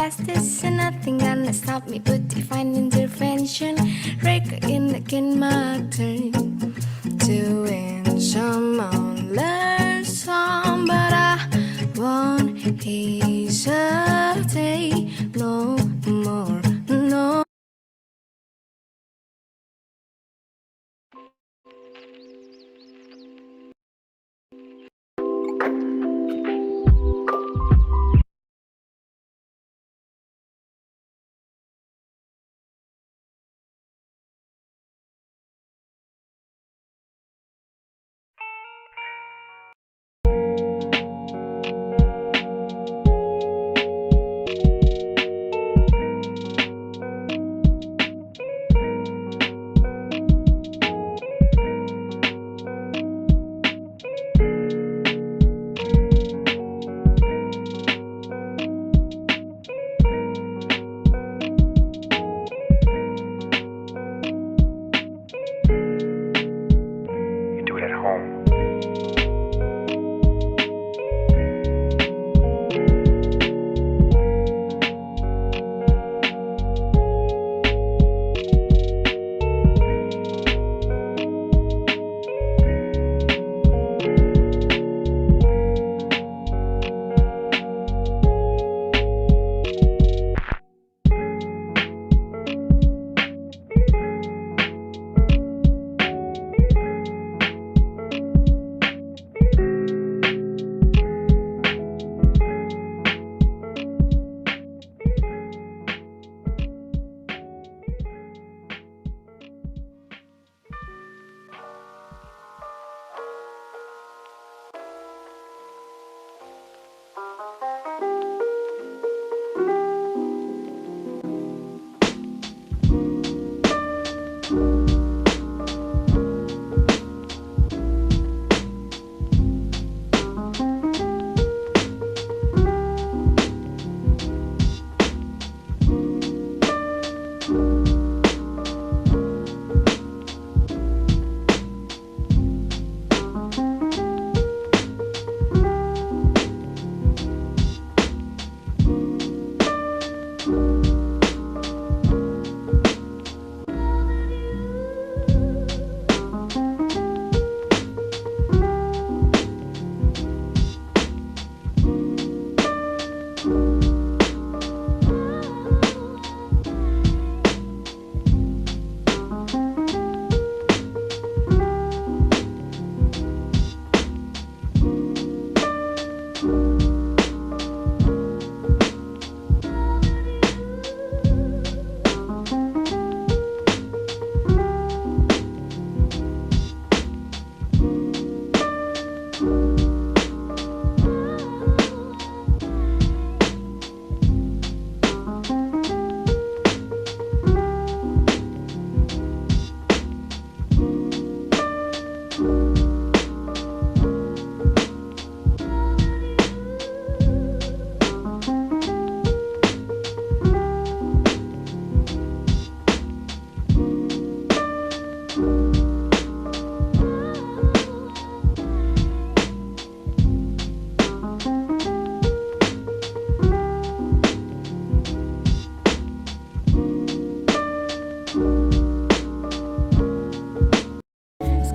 fastest and nothing gonna stop me but divine intervention. Regain my turn to win some on learn some, but I won't hesitate no more, no.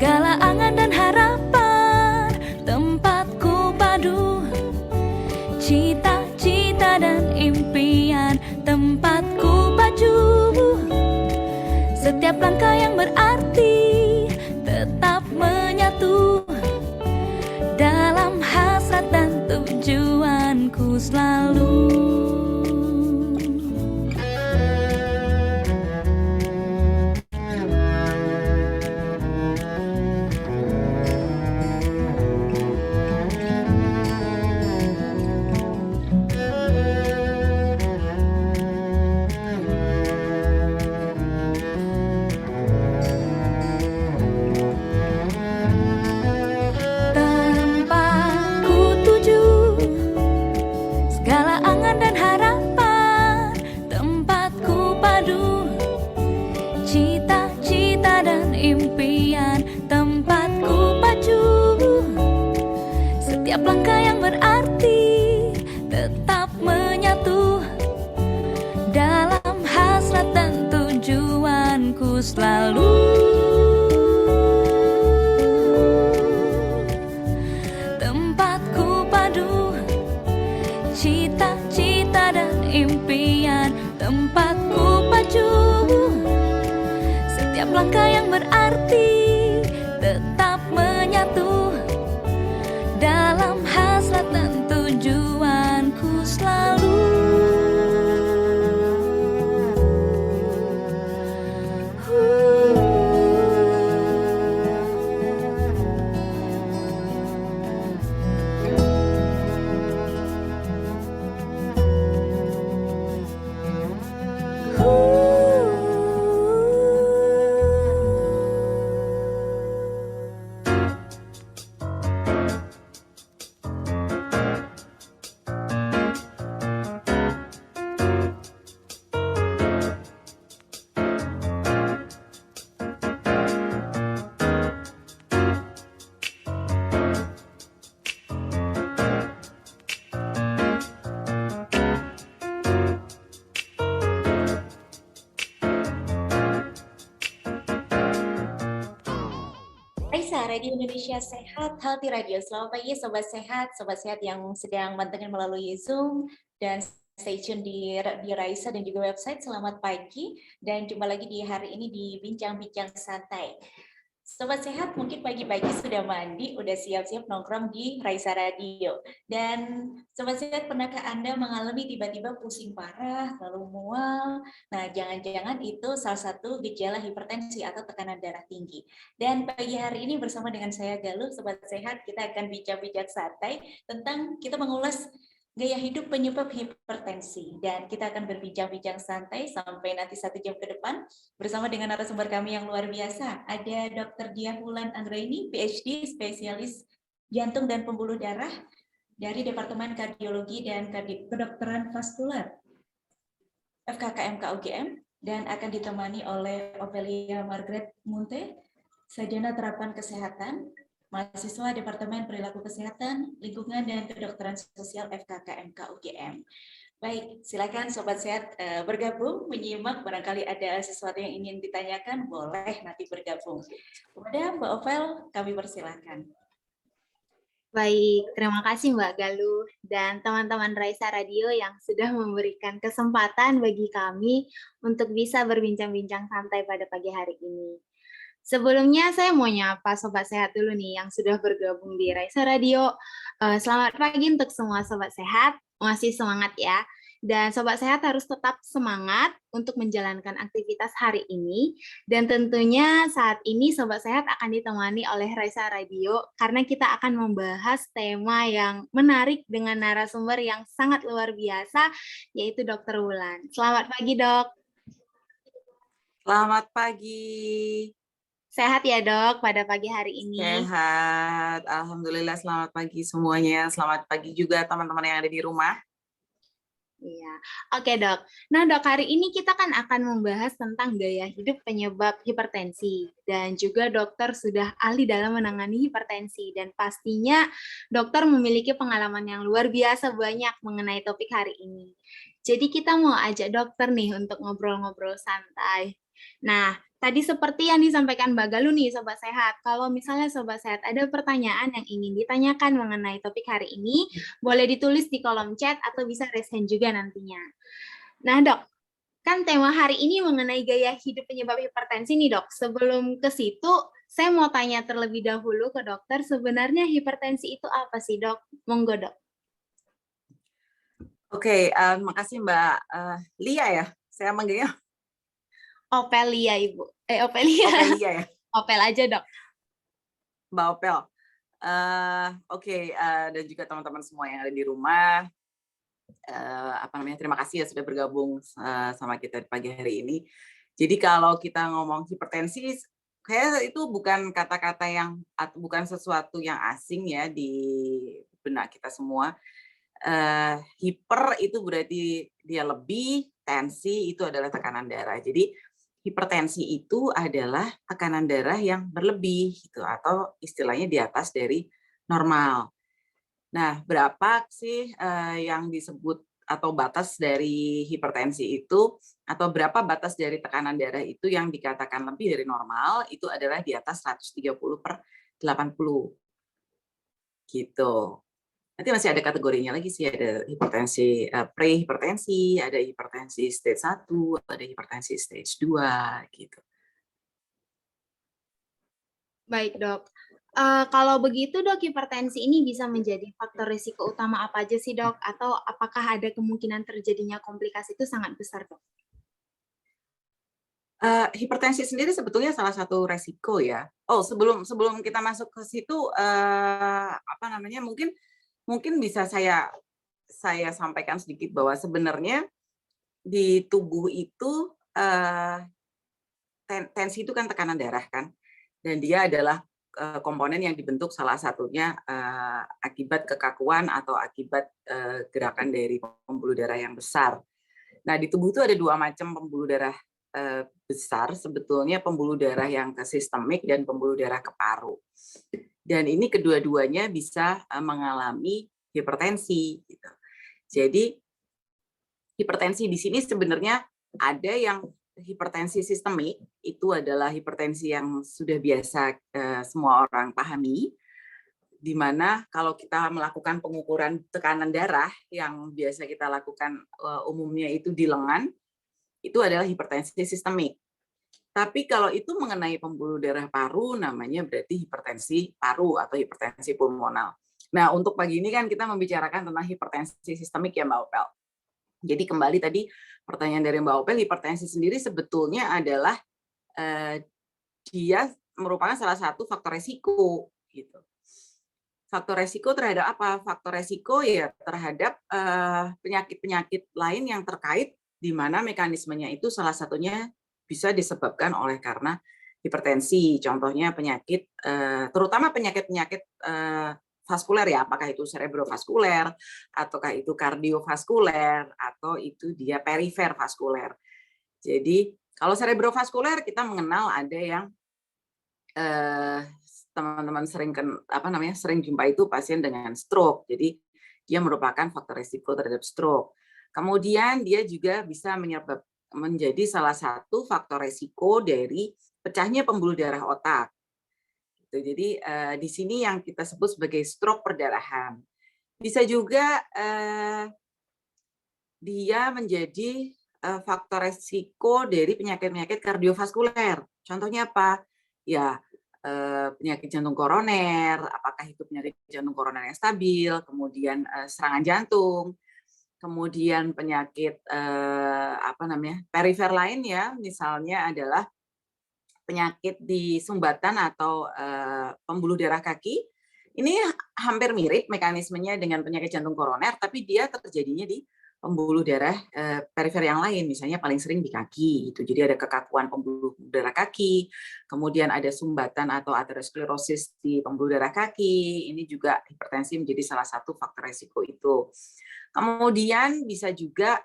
Segala angan dan harapan tempatku padu, cita-cita dan impian tempatku pacu. Setiap langkah yang berarti tetap menyatu dalam hasrat dan tujuanku selalu. Segala angan dan harapan cita-cita dan impian, tempatku pacu. Setiap langkah yang berarti tetap menyatu dalam hasrat dan tujuanku selalu. Raisa, Radio Indonesia Sehat, Healthy Radio. Selamat pagi Sobat Sehat yang sedang mantengin melalui Zoom dan stay tune di Raisa dan juga website. Selamat pagi dan jumpa lagi di hari ini di Bincang-Bincang Santai. Sobat Sehat mungkin pagi-pagi sudah mandi, udah siap-siap nongkrong di Raisa Radio. Dan Sobat Sehat, pernahkah Anda mengalami tiba-tiba pusing parah, lalu mual? Nah, jangan-jangan itu salah satu gejala hipertensi atau tekanan darah tinggi. Dan pagi hari ini bersama dengan saya Galuh, Sobat Sehat, kita akan bincang-bincang santai tentang kita mengulas gaya hidup penyebab hipertensi. Dan kita akan berbincang-bincang santai sampai nanti 1 jam ke depan bersama dengan narasumber kami yang luar biasa. Ada Dr. Diah Wulan Anggraini, PhD, spesialis jantung dan pembuluh darah dari Departemen Kardiologi dan Kedokteran Vaskular FKKMK UGM, dan akan ditemani oleh Ovelia Margaret Munte, Sarjana Terapan Kesehatan, mahasiswa Departemen Perilaku Kesehatan, Lingkungan dan Kedokteran Sosial FKKMK UGM. Baik, silakan Sobat Sehat bergabung, menyimak, barangkali ada sesuatu yang ingin ditanyakan, boleh nanti bergabung. Kepada Mbak Ovel, kami persilakan. Baik, terima kasih Mbak Galuh dan teman-teman Raisa Radio yang sudah memberikan kesempatan bagi kami untuk bisa berbincang-bincang santai pada pagi hari ini. Sebelumnya saya mau nyapa Sobat Sehat dulu nih yang sudah bergabung di Raisa Radio. Selamat pagi untuk semua Sobat Sehat, masih semangat ya. Dan Sobat Sehat harus tetap semangat untuk menjalankan aktivitas hari ini. Dan tentunya saat ini Sobat Sehat akan ditemani oleh Raisa Radio karena kita akan membahas tema yang menarik dengan narasumber yang sangat luar biasa, yaitu Dr. Wulan. Selamat pagi, Dok. Selamat pagi. Sehat ya, Dok, pada pagi hari ini? Sehat, alhamdulillah. Selamat pagi semuanya. Selamat pagi juga teman-teman yang ada di rumah. Iya, oke Dok. Nah Dok, hari ini kita kan akan membahas tentang gaya hidup penyebab hipertensi. Dan juga dokter sudah ahli dalam menangani hipertensi. Dan pastinya dokter memiliki pengalaman yang luar biasa banyak mengenai topik hari ini. Jadi kita mau ajak dokter nih untuk ngobrol-ngobrol santai. Nah, tadi seperti yang disampaikan Mbak Galuh nih, Sobat Sehat. Kalau misalnya Sobat Sehat ada pertanyaan yang ingin ditanyakan mengenai topik hari ini, boleh ditulis di kolom chat atau bisa raise hand juga nantinya. Nah, Dok, kan tema hari ini mengenai gaya hidup penyebab hipertensi nih, Dok. Sebelum ke situ, saya mau tanya terlebih dahulu ke dokter, sebenarnya hipertensi itu apa sih, Dok? Monggo, Dok. Oke, makasih Mbak Lia ya. Saya manggilnya Ovelia, Ibu. Ovelia. Ovelia ya. Opel aja, Dok. Mbak Opel. Oke, dan juga teman-teman semua yang ada di rumah. Terima kasih ya sudah bergabung sama kita di pagi hari ini. Jadi kalau kita ngomong hipertensi, kayak itu bukan kata-kata yang atau bukan sesuatu yang asing ya di benak kita semua. Hiper itu berarti dia lebih, tensi itu adalah tekanan darah. Jadi hipertensi itu adalah tekanan darah yang berlebih gitu, atau istilahnya di atas dari normal. Nah, berapa sih yang disebut atau batas dari hipertensi itu, atau berapa batas dari tekanan darah itu yang dikatakan lebih dari normal, itu adalah di atas 130/80. Gitu. Nanti masih ada kategorinya lagi sih, ada hipertensi pre-hipertensi, ada hipertensi stage 1, ada hipertensi stage 2 gitu. Baik, Dok. Kalau begitu, Dok, hipertensi ini bisa menjadi faktor risiko utama apa aja sih, Dok? Atau apakah ada kemungkinan terjadinya komplikasi itu sangat besar, Dok? Hipertensi sendiri sebetulnya salah satu resiko ya. Oh, sebelum kita masuk ke situ, apa namanya, mungkin bisa saya sampaikan sedikit bahwa sebenarnya di tubuh itu tensi itu kan tekanan darah kan, dan dia adalah komponen yang dibentuk salah satunya akibat kekakuan atau akibat gerakan dari pembuluh darah yang besar. Nah, di tubuh itu ada 2 macam pembuluh darah besar, sebetulnya pembuluh darah yang ke sistemik dan pembuluh darah ke paru. Dan ini kedua-duanya bisa mengalami hipertensi. Gitu. Jadi hipertensi di sini sebenarnya ada yang hipertensi sistemik, itu adalah hipertensi yang sudah biasa semua orang pahami, di mana kalau kita melakukan pengukuran tekanan darah yang biasa kita lakukan umumnya itu di lengan, itu adalah hipertensi sistemik. Tapi kalau itu mengenai pembuluh darah paru, namanya berarti hipertensi paru atau hipertensi pulmonal. Nah, untuk pagi ini kan kita membicarakan tentang hipertensi sistemik ya Mbak Opel. Jadi kembali tadi pertanyaan dari Mbak Opel, hipertensi sendiri sebetulnya adalah dia merupakan salah satu faktor resiko. Gitu. Faktor resiko terhadap apa? Faktor resiko ya terhadap penyakit-penyakit lain yang terkait di mana mekanismenya itu salah satunya bisa disebabkan oleh karena hipertensi. Contohnya penyakit, terutama penyakit-penyakit vaskuler ya, apakah itu cerebrovaskuler, ataukah itu kardiovaskuler, atau itu dia perifer vaskuler. Jadi kalau cerebrovaskuler kita mengenal ada yang teman-teman sering jumpa itu pasien dengan stroke. Jadi dia merupakan faktor risiko terhadap stroke. Kemudian dia juga bisa menjadi salah satu faktor risiko dari pecahnya pembuluh darah otak. Jadi di sini yang kita sebut sebagai stroke perdarahan. Bisa juga dia menjadi faktor risiko dari penyakit-penyakit kardiovaskuler. Contohnya apa? Ya penyakit jantung koroner, apakah itu penyakit jantung koroner yang stabil, kemudian serangan jantung, kemudian penyakit perifer lain ya, misalnya adalah penyakit di sumbatan atau pembuluh darah kaki. Ini hampir mirip mekanismenya dengan penyakit jantung koroner, tapi dia terjadinya di pembuluh darah perifer yang lain, misalnya paling sering di kaki. Gitu. Jadi ada kekakuan pembuluh darah kaki, kemudian ada sumbatan atau aterosklerosis di pembuluh darah kaki. Ini juga hipertensi menjadi salah satu faktor risiko itu. Kemudian bisa juga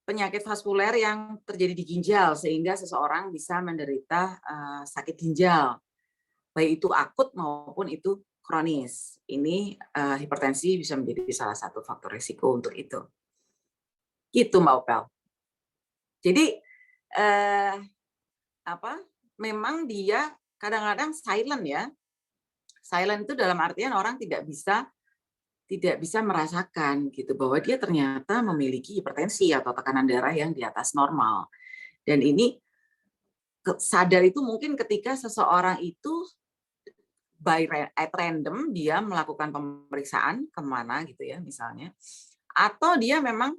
penyakit vaskuler yang terjadi di ginjal, sehingga seseorang bisa menderita sakit ginjal, baik itu akut maupun itu kronis. Ini hipertensi bisa menjadi salah satu faktor risiko untuk itu. Gitu Mbak Opel. Jadi memang dia kadang-kadang silent ya. Silent itu dalam artian orang tidak bisa merasakan gitu bahwa dia ternyata memiliki hipertensi atau tekanan darah yang di atas normal. Dan ini sadar itu mungkin ketika seseorang itu at random dia melakukan pemeriksaan kemana gitu ya misalnya, atau dia memang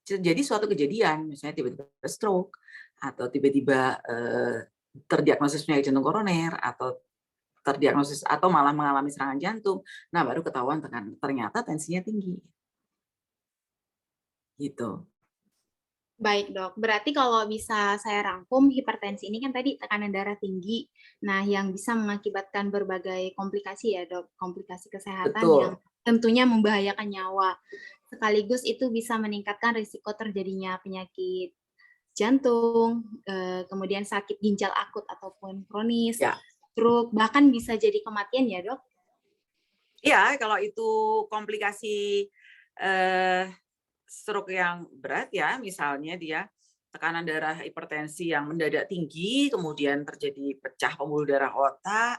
terjadi suatu kejadian misalnya tiba-tiba stroke atau tiba-tiba terdiagnosis penyakit jantung koroner atau terdiagnosis atau malah mengalami serangan jantung, nah baru ketahuan ternyata tensinya tinggi. Gitu. Baik dok, berarti kalau bisa saya rangkum, hipertensi ini kan tadi tekanan darah tinggi, nah yang bisa mengakibatkan berbagai komplikasi ya dok, komplikasi kesehatan Betul. yang tentunya membahayakan nyawa. Sekaligus itu bisa meningkatkan risiko terjadinya penyakit jantung, kemudian sakit ginjal akut ataupun kronis, ya. Stroke, bahkan bisa jadi kematian ya dok? Iya, kalau itu komplikasi stroke yang berat ya, misalnya dia tekanan darah hipertensi yang mendadak tinggi, kemudian terjadi pecah pembuluh darah otak,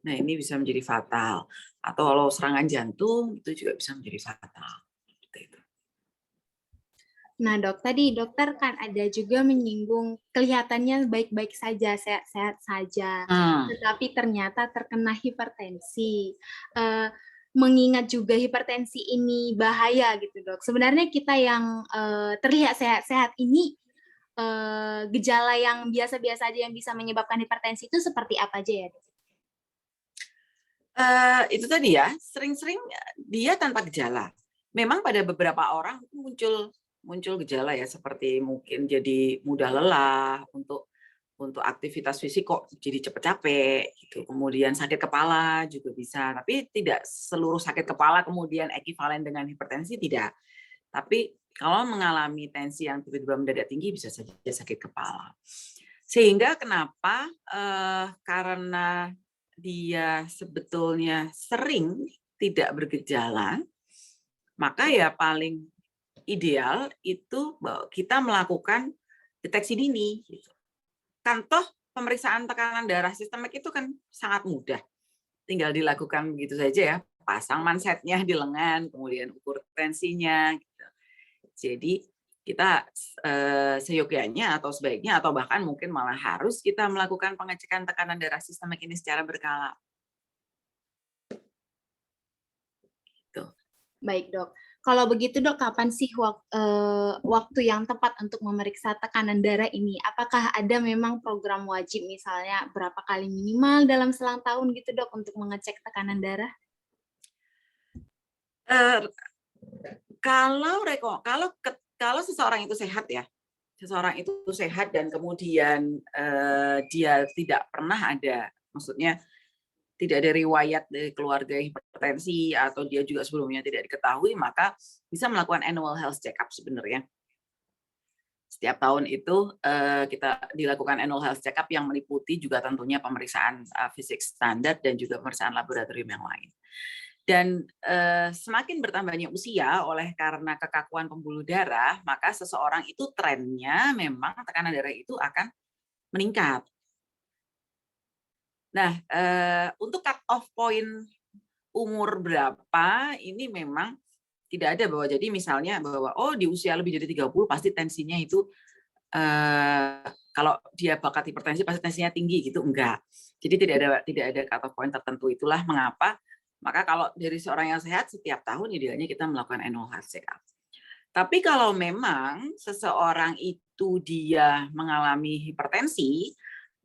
Nah, ini bisa menjadi fatal. Atau kalau serangan jantung, itu juga bisa menjadi fatal. Seperti itu. Nah, Dok, tadi dokter kan ada juga menyinggung kelihatannya baik-baik saja, sehat-sehat saja, tetapi ternyata terkena hipertensi. Mengingat juga hipertensi ini bahaya gitu, Dok. Sebenarnya kita yang terlihat sehat-sehat ini gejala yang biasa-biasa aja yang bisa menyebabkan hipertensi itu seperti apa aja ya, Dok? Itu tadi ya, sering-sering dia tanpa gejala. Memang pada beberapa orang muncul gejala ya, seperti mungkin jadi mudah lelah, untuk aktivitas fisik kok jadi cepet capek gitu. Kemudian sakit kepala juga bisa, tapi tidak seluruh sakit kepala kemudian ekivalen dengan hipertensi, tidak. Tapi kalau mengalami tensi yang tiba-tiba mendadak tinggi bisa saja sakit kepala. Sehingga kenapa? Karena dia sebetulnya sering tidak bergejala, maka ya paling ideal itu kita melakukan deteksi dini. Kan toh pemeriksaan tekanan darah sistemik itu kan sangat mudah. Tinggal dilakukan begitu saja ya, pasang mansetnya di lengan, kemudian ukur tensinya. Gitu. Jadi kita seyogyanya atau sebaiknya atau bahkan mungkin malah harus kita melakukan pengecekan tekanan darah sistemik ini secara berkala. Gitu. Baik, Dok. Kalau begitu, Dok, kapan sih waktu yang tepat untuk memeriksa tekanan darah ini? Apakah ada memang program wajib, misalnya berapa kali minimal dalam selang tahun gitu, Dok, untuk mengecek tekanan darah? Kalau seseorang itu sehat ya, seseorang itu sehat dan kemudian dia tidak pernah ada, maksudnya tidak ada riwayat dari keluarga hipertensi atau dia juga sebelumnya tidak diketahui, maka bisa melakukan annual health check-up sebenarnya. Setiap tahun itu kita dilakukan annual health check-up yang meliputi juga tentunya pemeriksaan fisik standar dan juga pemeriksaan laboratorium yang lain. Dan semakin bertambahnya usia oleh karena kekakuan pembuluh darah, maka seseorang itu trennya memang tekanan darah itu akan meningkat. Nah, untuk cut off point umur berapa ini memang tidak ada bahwa jadi misalnya bahwa di usia lebih dari 30 pasti tensinya itu kalau dia bakat hipertensi pasti tensinya tinggi gitu, enggak. Jadi tidak ada cut off point tertentu. Itulah mengapa maka kalau dari seorang yang sehat setiap tahun idealnya kita melakukan annual health check-up. Tapi kalau memang seseorang itu dia mengalami hipertensi,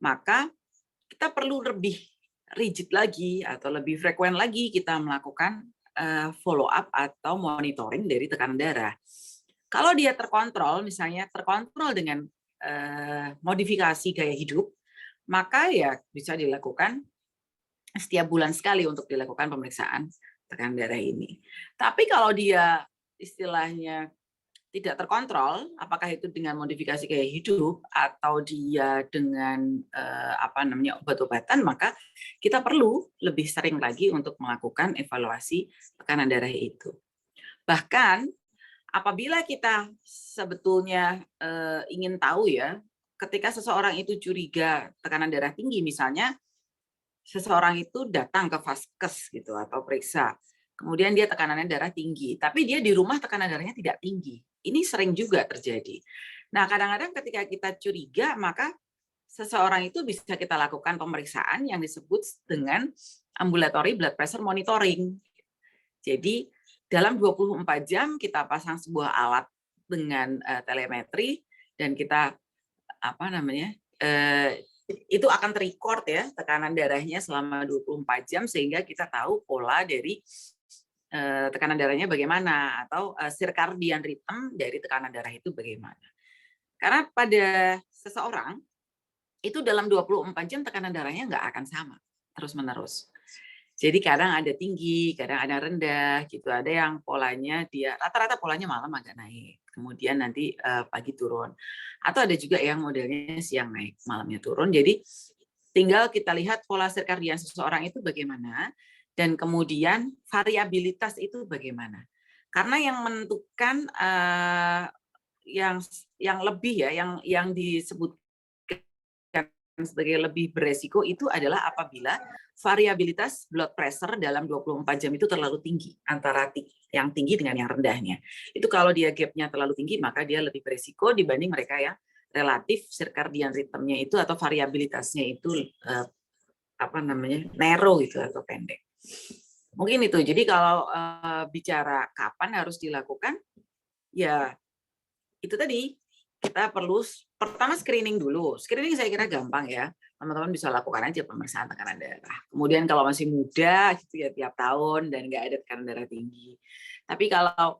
maka kita perlu lebih rigid lagi atau lebih frekuent lagi kita melakukan follow up atau monitoring dari tekanan darah. Kalau dia terkontrol, misalnya terkontrol dengan modifikasi gaya hidup, maka ya bisa dilakukan setiap bulan sekali untuk dilakukan pemeriksaan tekanan darah ini. Tapi kalau dia istilahnya tidak terkontrol, apakah itu dengan modifikasi gaya hidup atau dia dengan obat-obatan, maka kita perlu lebih sering lagi untuk melakukan evaluasi tekanan darah itu. Bahkan apabila kita sebetulnya ingin tahu ya, ketika seseorang itu curiga tekanan darah tinggi, misalnya seseorang itu datang ke vaskes gitu atau periksa, kemudian dia tekanannya darah tinggi, tapi dia di rumah tekanan darahnya tidak tinggi. Ini sering juga terjadi. Nah, kadang-kadang ketika kita curiga, maka seseorang itu bisa kita lakukan pemeriksaan yang disebut dengan ambulatory blood pressure monitoring. Jadi, dalam 24 jam kita pasang sebuah alat dengan telemetri dan kita itu akan terrecord ya tekanan darahnya selama 24 jam sehingga kita tahu pola dari tekanan darahnya bagaimana atau circadian rhythm dari tekanan darah itu bagaimana. Karena pada seseorang itu dalam 24 jam tekanan darahnya nggak akan sama terus-menerus. Jadi kadang ada tinggi, kadang ada rendah gitu. Ada yang polanya dia rata-rata polanya malam agak naik, kemudian nanti pagi turun. Atau ada juga yang modelnya siang naik, malamnya turun. Jadi tinggal kita lihat pola circadian seseorang itu bagaimana dan kemudian variabilitas itu bagaimana. Karena yang menentukan yang lebih ya yang disebutkan sebagai lebih beresiko itu adalah apabila variabilitas blood pressure dalam 24 jam itu terlalu tinggi antara yang tinggi dengan yang rendahnya. Itu kalau dia gapnya terlalu tinggi, maka dia lebih beresiko dibanding mereka yang relatif circadian rhythm-nya itu atau variabilitasnya itu narrow gitu atau pendek. Mungkin itu. Jadi kalau bicara kapan harus dilakukan, ya itu tadi kita perlu pertama screening dulu. Screening saya kira gampang ya. Teman-teman bisa lakukan aja pemeriksaan tekanan darah. Kemudian kalau masih muda gitu ya tiap tahun dan nggak ada tekanan darah tinggi. Tapi kalau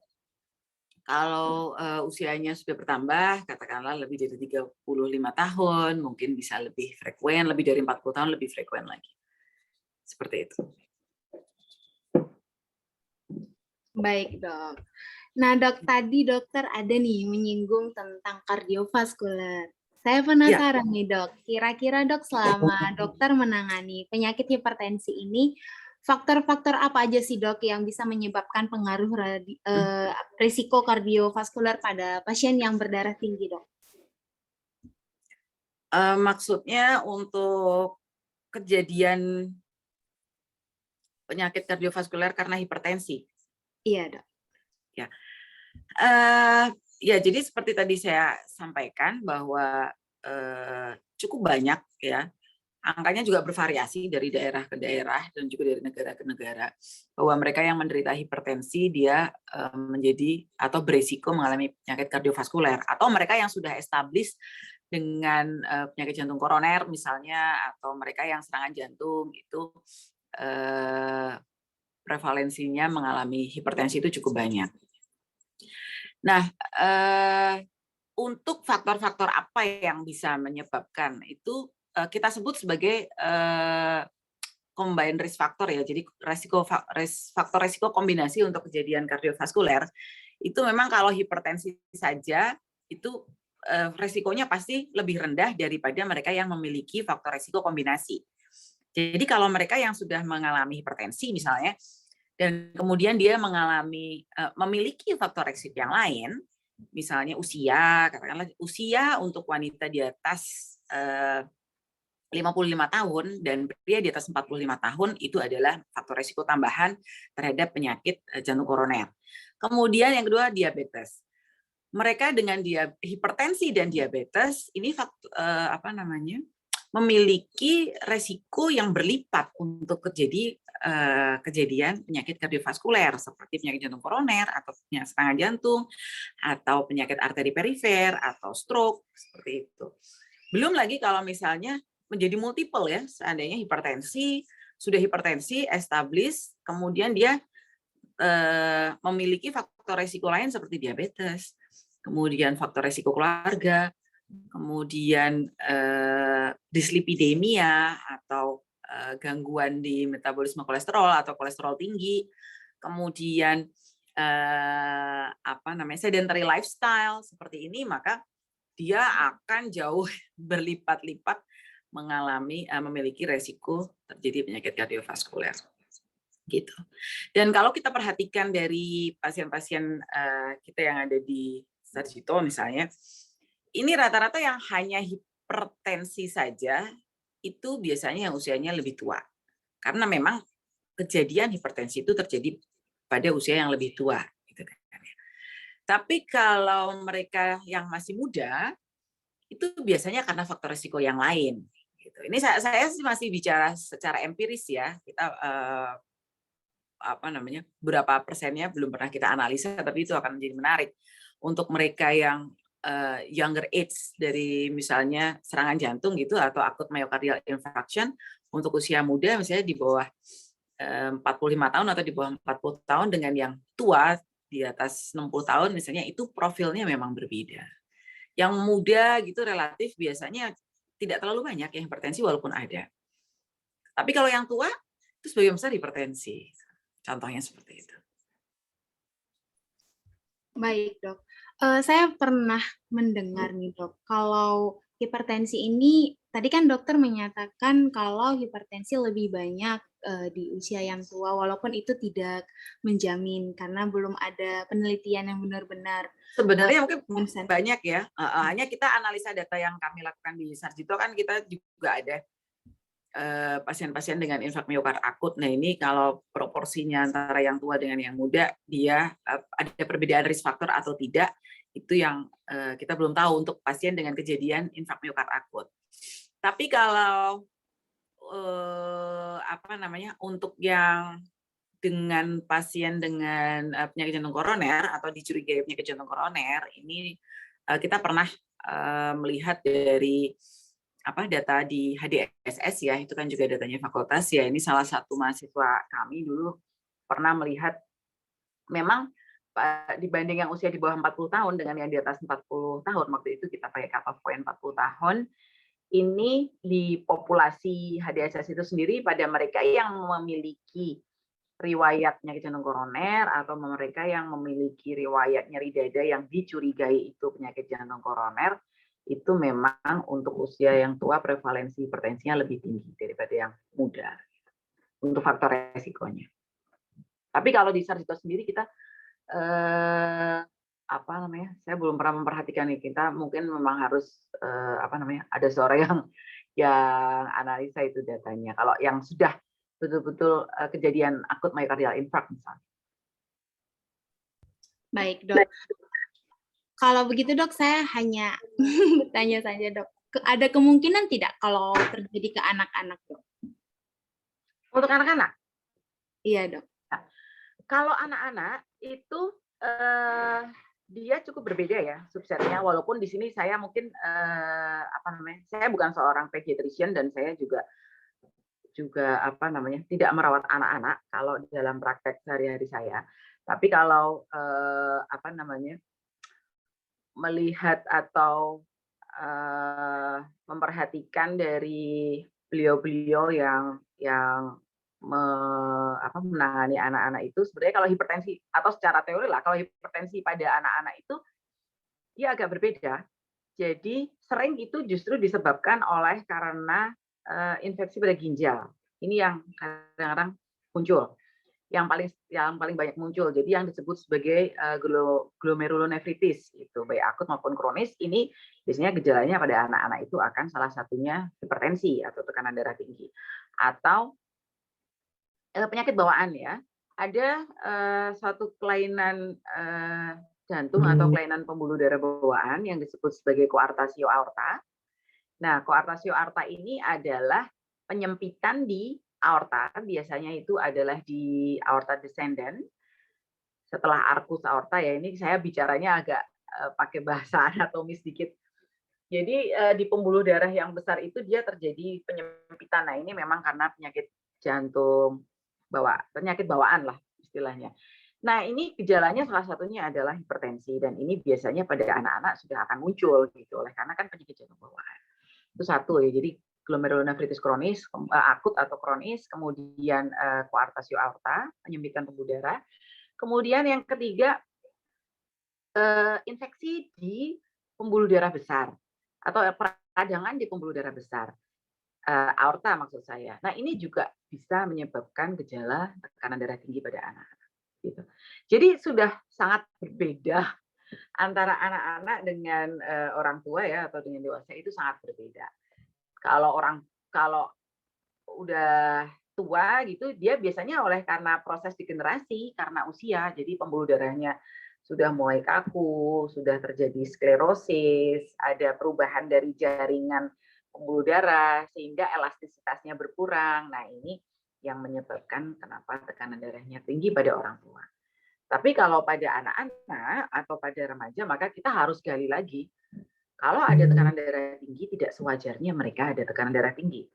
usianya sudah bertambah, katakanlah lebih dari 35 tahun, mungkin bisa lebih frekuen, lebih dari 40 tahun lebih frekuen lagi. Seperti itu. Baik, Dok. Nah, Dok, tadi dokter ada nih menyinggung tentang kardiovaskular. Saya penasaran nih, Dok. Kira-kira, Dok, selama dokter menangani penyakit hipertensi ini, faktor-faktor apa aja sih, Dok, yang bisa menyebabkan pengaruh risiko kardiovaskular pada pasien yang berdarah tinggi, Dok? Maksudnya untuk kejadian penyakit kardiovaskuler karena hipertensi? Iya, Dok. Ya. Ya, jadi seperti tadi saya sampaikan bahwa cukup banyak ya, angkanya juga bervariasi dari daerah ke daerah dan juga dari negara ke negara, bahwa mereka yang menderita hipertensi dia menjadi atau berisiko mengalami penyakit kardiovaskuler, atau mereka yang sudah established dengan penyakit jantung koroner misalnya, atau mereka yang serangan jantung itu prevalensinya mengalami hipertensi itu cukup banyak. Nah, untuk faktor-faktor apa yang bisa menyebabkan itu kita sebut sebagai combined risk factor ya. Jadi faktor resiko kombinasi untuk kejadian kardiovaskuler itu memang kalau hipertensi saja itu resikonya pasti lebih rendah daripada mereka yang memiliki faktor resiko kombinasi. Jadi kalau mereka yang sudah mengalami hipertensi misalnya, dan kemudian dia memiliki faktor resiko yang lain, misalnya usia, katakanlah usia untuk wanita di atas 55 tahun dan pria di atas 45 tahun itu adalah faktor resiko tambahan terhadap penyakit jantung koroner. Kemudian yang kedua diabetes. Mereka dengan hipertensi dan diabetes ini memiliki resiko yang berlipat untuk kejadian penyakit kardiovaskuler seperti penyakit jantung koroner atau penyakit serangan jantung atau penyakit arteri perifer atau stroke seperti itu. Belum lagi kalau misalnya menjadi multiple ya, seandainya sudah hipertensi established, kemudian dia memiliki faktor resiko lain seperti diabetes, kemudian faktor resiko keluarga, kemudian dislipidemia atau gangguan di metabolisme kolesterol atau kolesterol tinggi, kemudian sedentary lifestyle seperti ini, maka dia akan jauh berlipat-lipat memiliki resiko terjadi penyakit kardiovaskuler. Gitu. Dan kalau kita perhatikan dari pasien-pasien kita yang ada di Sarjito misalnya, ini rata-rata yang hanya hipertensi saja itu biasanya yang usianya lebih tua. Karena memang kejadian hipertensi itu terjadi pada usia yang lebih tua. Gitu kan. Tapi kalau mereka yang masih muda, itu biasanya karena faktor risiko yang lain. Gitu. Ini saya masih bicara secara empiris ya. Kita berapa persennya belum pernah kita analisa, tapi itu akan menjadi menarik untuk mereka yang younger age dari misalnya serangan jantung gitu atau acute myocardial infarction untuk usia muda misalnya di bawah 45 tahun atau di bawah 40 tahun dengan yang tua di atas 60 tahun misalnya, itu profilnya memang berbeda. Yang muda gitu relatif biasanya tidak terlalu banyak yang hipertensi walaupun ada. Tapi kalau yang tua itu sebagian besar hipertensi. Contohnya seperti itu. Baik, Dok. Saya pernah mendengar nih, Dok, kalau hipertensi ini, tadi kan dokter menyatakan kalau hipertensi lebih banyak di usia yang tua, walaupun itu tidak menjamin karena belum ada penelitian yang benar-benar Sebenarnya mungkin konsisten. banyak ya, hanya kita analisa data yang kami lakukan di Sarjito kan kita juga ada pasien-pasien dengan infark miokard akut. Nah ini kalau proporsinya antara yang tua dengan yang muda, dia ada perbedaan risk factor atau tidak, itu yang kita belum tahu untuk pasien dengan kejadian infark miokard akut. Tapi kalau untuk yang dengan pasien dengan penyakit jantung koroner atau dicurigai penyakit jantung koroner, ini kita pernah melihat dari data di HDSS ya, itu kan juga datanya fakultas ya. Ini salah satu mahasiswa kami dulu pernah melihat memang dibanding yang usia di bawah 40 tahun dengan yang di atas 40 tahun, waktu itu kita pakai cut-off point 40 tahun, ini di populasi HDSS itu sendiri pada mereka yang memiliki riwayat penyakit jantung koroner atau mereka yang memiliki riwayat nyeri dada yang dicurigai itu penyakit jantung koroner, itu memang untuk usia yang tua prevalensi hipertensinya lebih tinggi daripada yang muda untuk faktor resikonya. Tapi kalau di Sarjito sendiri kita saya belum pernah memperhatikan nih, kita mungkin memang harus ada seorang yang analisa itu datanya. Kalau yang sudah betul-betul kejadian akut myocardial infarct misalnya. Baik, Dok. Kalau begitu, Dok, saya hanya bertanya saja, Dok. Ada kemungkinan tidak kalau terjadi ke anak-anak, Dok? Untuk anak-anak? Iya, Dok. Nah, kalau anak-anak itu dia cukup berbeda ya subsetnya, walaupun di sini saya mungkin saya bukan seorang pediatrician dan saya juga tidak merawat anak-anak kalau dalam praktek sehari-hari saya. Tapi kalau melihat atau memperhatikan dari beliau-beliau yang menangani anak-anak itu, sebenarnya kalau hipertensi atau secara teori lah, kalau hipertensi pada anak-anak itu dia agak berbeda. Jadi sering itu justru disebabkan karena infeksi pada ginjal. Ini yang kadang-kadang muncul. Yang paling banyak muncul. Jadi yang disebut sebagai glomerulonefritis itu baik akut maupun kronis, ini biasanya gejalanya pada anak-anak itu akan salah satunya hipertensi atau tekanan darah tinggi atau penyakit bawaan ya. Ada suatu kelainan jantung atau kelainan pembuluh darah bawaan yang disebut sebagai koartasio aorta. Nah, koartasio aorta ini adalah penyempitan di aorta, biasanya itu adalah di aorta descendens, setelah arcus aorta ya, ini saya bicaranya agak pakai bahasa anatomis sedikit. Jadi di pembuluh darah yang besar itu dia terjadi penyempitan. Nah, ini memang karena penyakit jantung penyakit bawaan lah istilahnya. Nah, ini gejalanya salah satunya adalah hipertensi dan ini biasanya pada anak-anak sudah akan muncul gitu karena kan penyakit jantung bawaan. Itu satu ya. Jadi glomerulonefritis kronis, akut atau kronis, kemudian koartasio aorta, penyempitan pembuluh darah. Kemudian yang ketiga, infeksi di pembuluh darah besar atau peradangan di pembuluh darah besar. Aorta maksud saya. Nah, ini juga bisa menyebabkan gejala tekanan darah tinggi pada anak-anak. Gitu. Jadi sudah sangat berbeda antara anak-anak dengan orang tua ya atau dengan dewasa, itu sangat berbeda. Kalau udah tua gitu, dia biasanya karena proses degenerasi, karena usia, jadi pembuluh darahnya sudah mulai kaku, sudah terjadi sklerosis, ada perubahan dari jaringan pembuluh darah sehingga elastisitasnya berkurang. Nah, ini yang menyebabkan kenapa tekanan darahnya tinggi pada orang tua. Tapi kalau pada anak-anak atau pada remaja, maka kita harus gali lagi. Kalau ada tekanan darah tinggi, tidak sewajarnya mereka ada tekanan darah tinggi.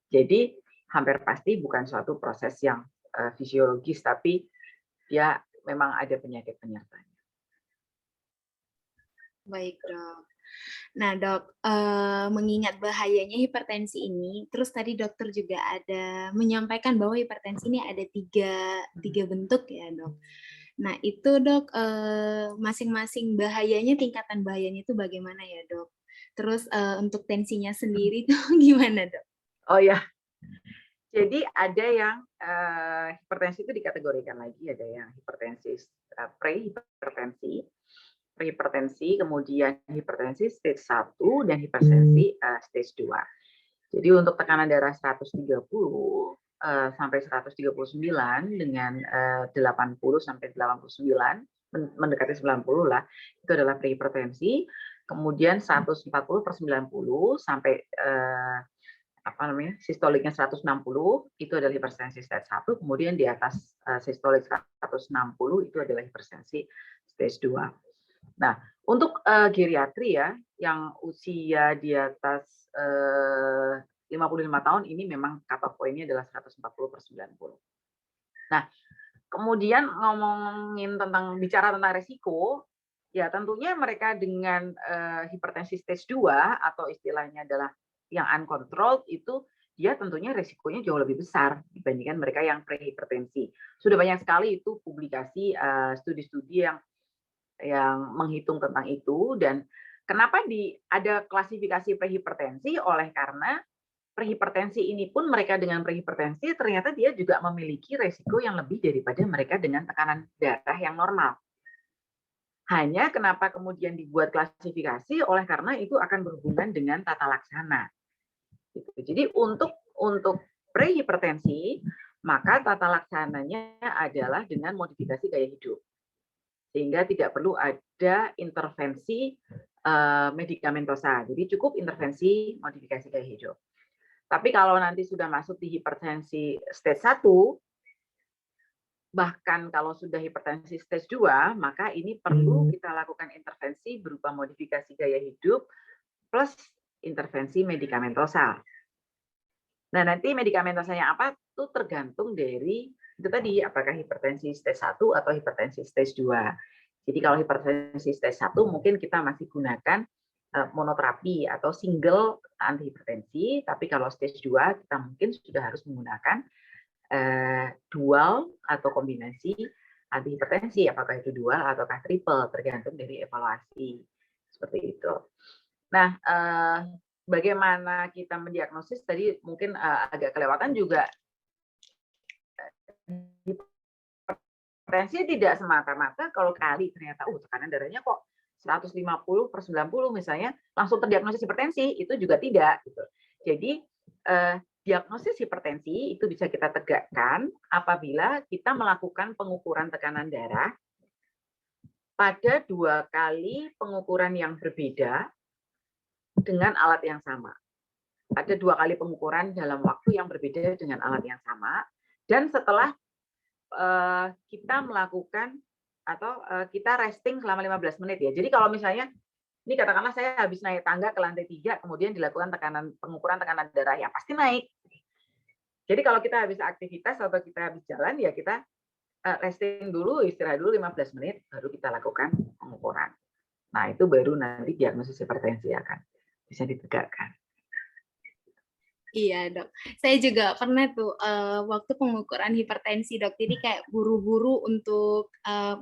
Jadi hampir pasti bukan suatu proses yang fisiologis, tapi dia memang ada penyakit penyertanya. Baik, Dok. Nah, Dok, mengingat bahayanya hipertensi ini, terus tadi dokter juga ada menyampaikan bahwa hipertensi ini ada tiga bentuk ya, Dok. Nah, itu Dok, masing-masing bahayanya, tingkatan bahayanya itu bagaimana ya, Dok? Terus untuk tensinya sendiri tuh gimana, Dok? Oh ya, Jadi ada yang hipertensi itu dikategorikan lagi, ada yang hipertensi prehipertensi, kemudian hipertensi stage 1 dan hipertensi stage 2. Jadi untuk tekanan darah 130 sampai 139 dengan 80 sampai 89 mendekati 90 lah, itu adalah prehipertensi. Kemudian 140 per 90 sampai sistoliknya 160 itu adalah hipertensi stage 1, kemudian di atas sistolik 160 itu adalah hipertensi stage 2. Nah, untuk geriatri ya, yang usia di atas 55 tahun ini memang cut-off point-nya adalah 140 per 90. Nah, kemudian bicara tentang resiko, ya tentunya mereka dengan hipertensi stage 2 atau istilahnya adalah yang uncontrolled itu dia tentunya resikonya jauh lebih besar dibandingkan mereka yang prehipertensi. Sudah banyak sekali itu publikasi studi-studi yang menghitung tentang itu, dan kenapa ada klasifikasi prehipertensi oleh karena prehipertensi ini pun mereka dengan prehipertensi ternyata dia juga memiliki resiko yang lebih daripada mereka dengan tekanan darah yang normal. Hanya kenapa kemudian dibuat klasifikasi oleh karena itu akan berhubungan dengan tata laksana. Jadi untuk prehipertensi maka tata laksananya adalah dengan modifikasi gaya hidup. Sehingga tidak perlu ada intervensi medikamentosa. Jadi cukup intervensi modifikasi gaya hidup. Tapi kalau nanti sudah masuk di hipertensi stage 1, bahkan kalau sudah hipertensi stage 2, maka ini perlu kita lakukan intervensi berupa modifikasi gaya hidup plus intervensi medikamentosa. Nah, nanti medikamentosanya apa? Itu tergantung dari itu tadi, apakah hipertensi stage 1 atau hipertensi stage 2. Jadi kalau hipertensi stage 1 mungkin kita masih gunakan monoterapi atau single antihipertensi, tapi kalau stage 2 kita mungkin sudah harus menggunakan dual atau kombinasi antihipertensi, apakah itu dual ataukah triple, tergantung dari evaluasi. Seperti itu. Nah, bagaimana kita mendiagnosis tadi mungkin agak kelewatan juga. Hipertensi tidak semata-mata kalau kali ternyata tekanan darahnya kok 150 per 90 misalnya langsung terdiagnosis hipertensi, itu juga tidak gitu. Jadi diagnosis hipertensi itu bisa kita tegakkan apabila kita melakukan pengukuran tekanan darah pada 2 kali pengukuran yang berbeda dengan alat yang sama. Ada 2 kali pengukuran dalam waktu yang berbeda dengan alat yang sama, dan setelah kita melakukan atau kita resting selama 15 menit ya. Jadi kalau misalnya ini katakanlah saya habis naik tangga ke lantai 3 kemudian dilakukan pengukuran tekanan darah, ya pasti naik. Jadi kalau kita habis aktivitas atau kita habis jalan ya kita resting dulu, istirahat dulu 15 menit baru kita lakukan pengukuran. Nah, itu baru nanti diagnosis hipertensi akan bisa ditegakkan. Iya, Dok. Saya juga pernah tuh waktu pengukuran hipertensi, Dok. Jadi kayak buru-buru untuk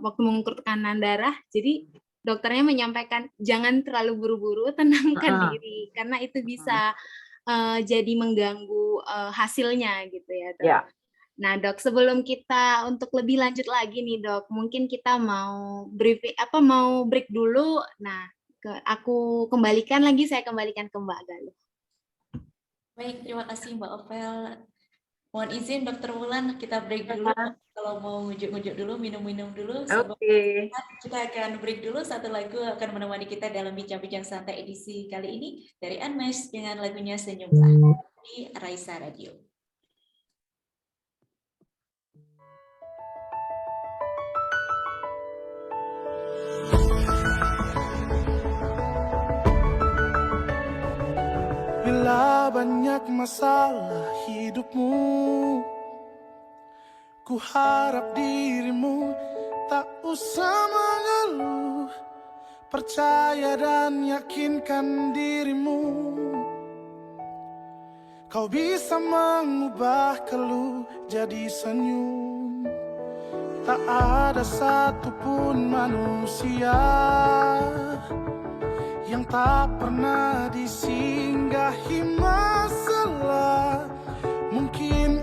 waktu mengukur tekanan darah. Jadi dokternya menyampaikan jangan terlalu buru-buru, tenangkan diri karena itu bisa jadi mengganggu hasilnya gitu ya, Dok. Ya. Nah, Dok, sebelum kita untuk lebih lanjut lagi nih, Dok, mungkin kita mau break dulu. Nah, saya kembalikan ke Mbak Galuh. Baik, terima kasih Mbak Ovel. Mohon izin Dr. Wulan, kita break dulu. Kalau mau ngujuk-ngujuk dulu, minum-minum dulu. Oke. Kita akan break dulu. Satu lagu akan menemani kita dalam bincang-bincang santai edisi kali ini dari Unmesh dengan lagunya Senyumlah di Raisa Radio. Bila banyak masalah hidupmu, ku harap dirimu tak usah mengeluh. Percaya dan yakinkan dirimu, kau bisa mengubah keluh jadi senyum. Tak ada satupun manusia yang tak pernah disinggahi masalah. Mungkin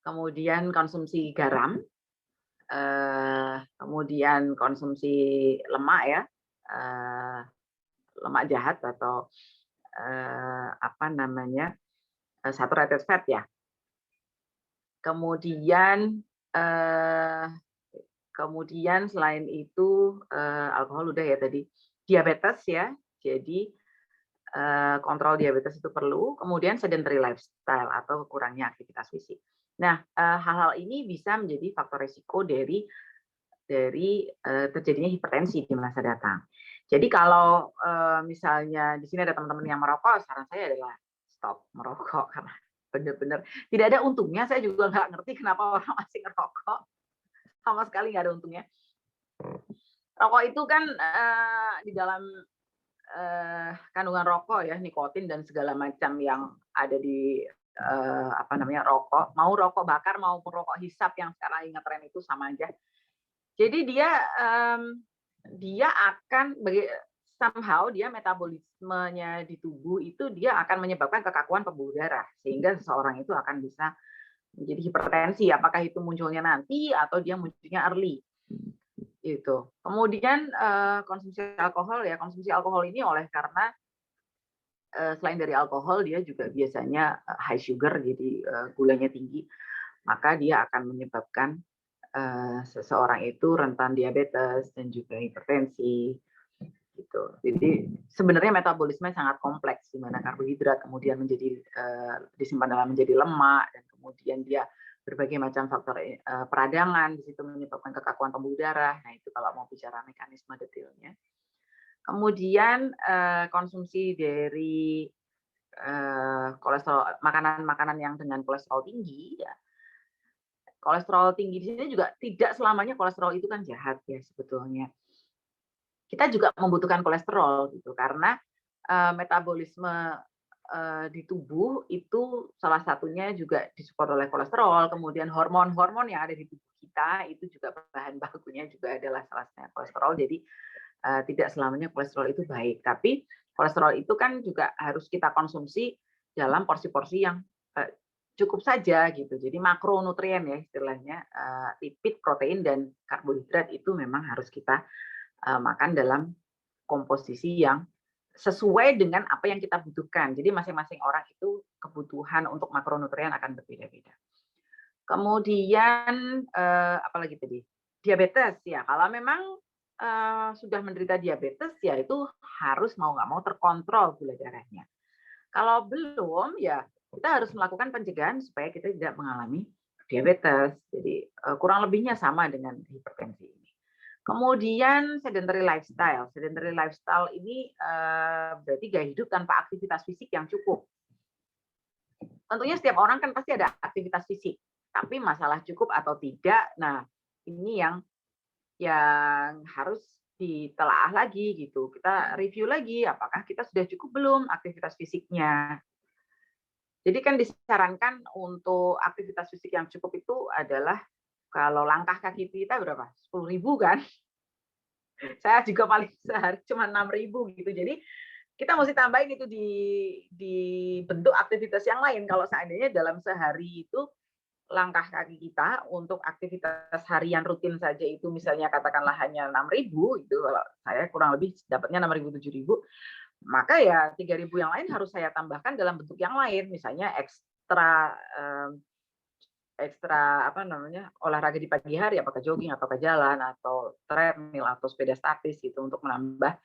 kemudian konsumsi garam, kemudian konsumsi lemak ya, lemak jahat atau apa namanya, saturated fat ya. Kemudian selain itu alkohol udah ya tadi, diabetes ya. Jadi kontrol diabetes itu perlu, kemudian sedentary lifestyle atau kurangnya aktivitas fisik. Nah, hal-hal ini bisa menjadi faktor risiko dari terjadinya hipertensi di masa datang. Jadi kalau misalnya di sini ada teman-teman yang merokok, saran saya adalah stop merokok karena benar-benar tidak ada untungnya. Saya juga nggak ngerti kenapa orang masih ngerokok, sama sekali nggak ada untungnya. Rokok itu kan di dalam kandungan rokok ya, nikotin dan segala macam yang ada di apa namanya rokok, mau rokok bakar maupun rokok hisap yang sekarang lagi ngetren itu sama aja. Jadi dia akan somehow dia metabolismenya di tubuh itu dia akan menyebabkan kekakuan pembuluh darah sehingga seseorang itu akan bisa menjadi hipertensi. Apakah itu munculnya nanti atau dia munculnya early? Itu. Kemudian konsumsi alkohol ya, konsumsi alkohol ini oleh karena selain dari alkohol dia juga biasanya high sugar, jadi gulanya tinggi, maka dia akan menyebabkan seseorang itu rentan diabetes dan juga hipertensi gitu. Jadi sebenarnya metabolisme sangat kompleks di mana karbohidrat kemudian menjadi disimpan dalam menjadi lemak dan kemudian dia berbagai macam faktor peradangan di situ menyebabkan kekakuan pembuluh darah. Nah, itu kalau mau bicara mekanisme detailnya. Kemudian konsumsi dari kolesterol, makanan-makanan yang dengan kolesterol tinggi ya. Kolesterol tinggi di sini juga tidak selamanya kolesterol itu kan jahat ya sebetulnya. Kita juga membutuhkan kolesterol gitu karena metabolisme di tubuh itu salah satunya juga disupport oleh kolesterol, kemudian hormon-hormon yang ada di tubuh kita itu juga bahan bakunya juga adalah salah satunya kolesterol. Jadi tidak selamanya kolesterol itu baik, tapi kolesterol itu kan juga harus kita konsumsi dalam porsi-porsi yang cukup saja gitu. Jadi makronutrien ya istilahnya, lipid, protein dan karbohidrat itu memang harus kita makan dalam komposisi yang sesuai dengan apa yang kita butuhkan. Jadi masing-masing orang itu kebutuhan untuk makronutrien akan berbeda-beda. Kemudian apalagi tadi? Diabetes ya. Kalau memang sudah menderita diabetes ya itu harus mau nggak mau terkontrol gula darahnya. Kalau belum ya kita harus melakukan pencegahan supaya kita tidak mengalami diabetes. Jadi kurang lebihnya sama dengan hipertensi ini. Kemudian sedentary lifestyle. Sedentary lifestyle ini berarti gaya hidup tanpa aktivitas fisik yang cukup. Tentunya setiap orang kan pasti ada aktivitas fisik, tapi masalah cukup atau tidak, nah ini yang harus ditelaah lagi gitu. Kita review lagi apakah kita sudah cukup belum aktivitas fisiknya. Jadi kan disarankan untuk aktivitas fisik yang cukup itu adalah kalau langkah kaki kita berapa? 10.000 kan? Saya juga paling sehari cuma 6.000 gitu. Jadi kita mesti tambahin itu di bentuk aktivitas yang lain. Kalau seandainya dalam sehari itu langkah kaki kita untuk aktivitas harian rutin saja itu misalnya katakanlah hanya 6.000 itu, kalau saya kurang lebih dapatnya 6.000 7.000, maka ya 3.000 yang lain harus saya tambahkan dalam bentuk yang lain, misalnya ekstra apa namanya olahraga di pagi hari, apakah jogging atau ke jalan atau treadmill atau sepeda statis gitu untuk menambah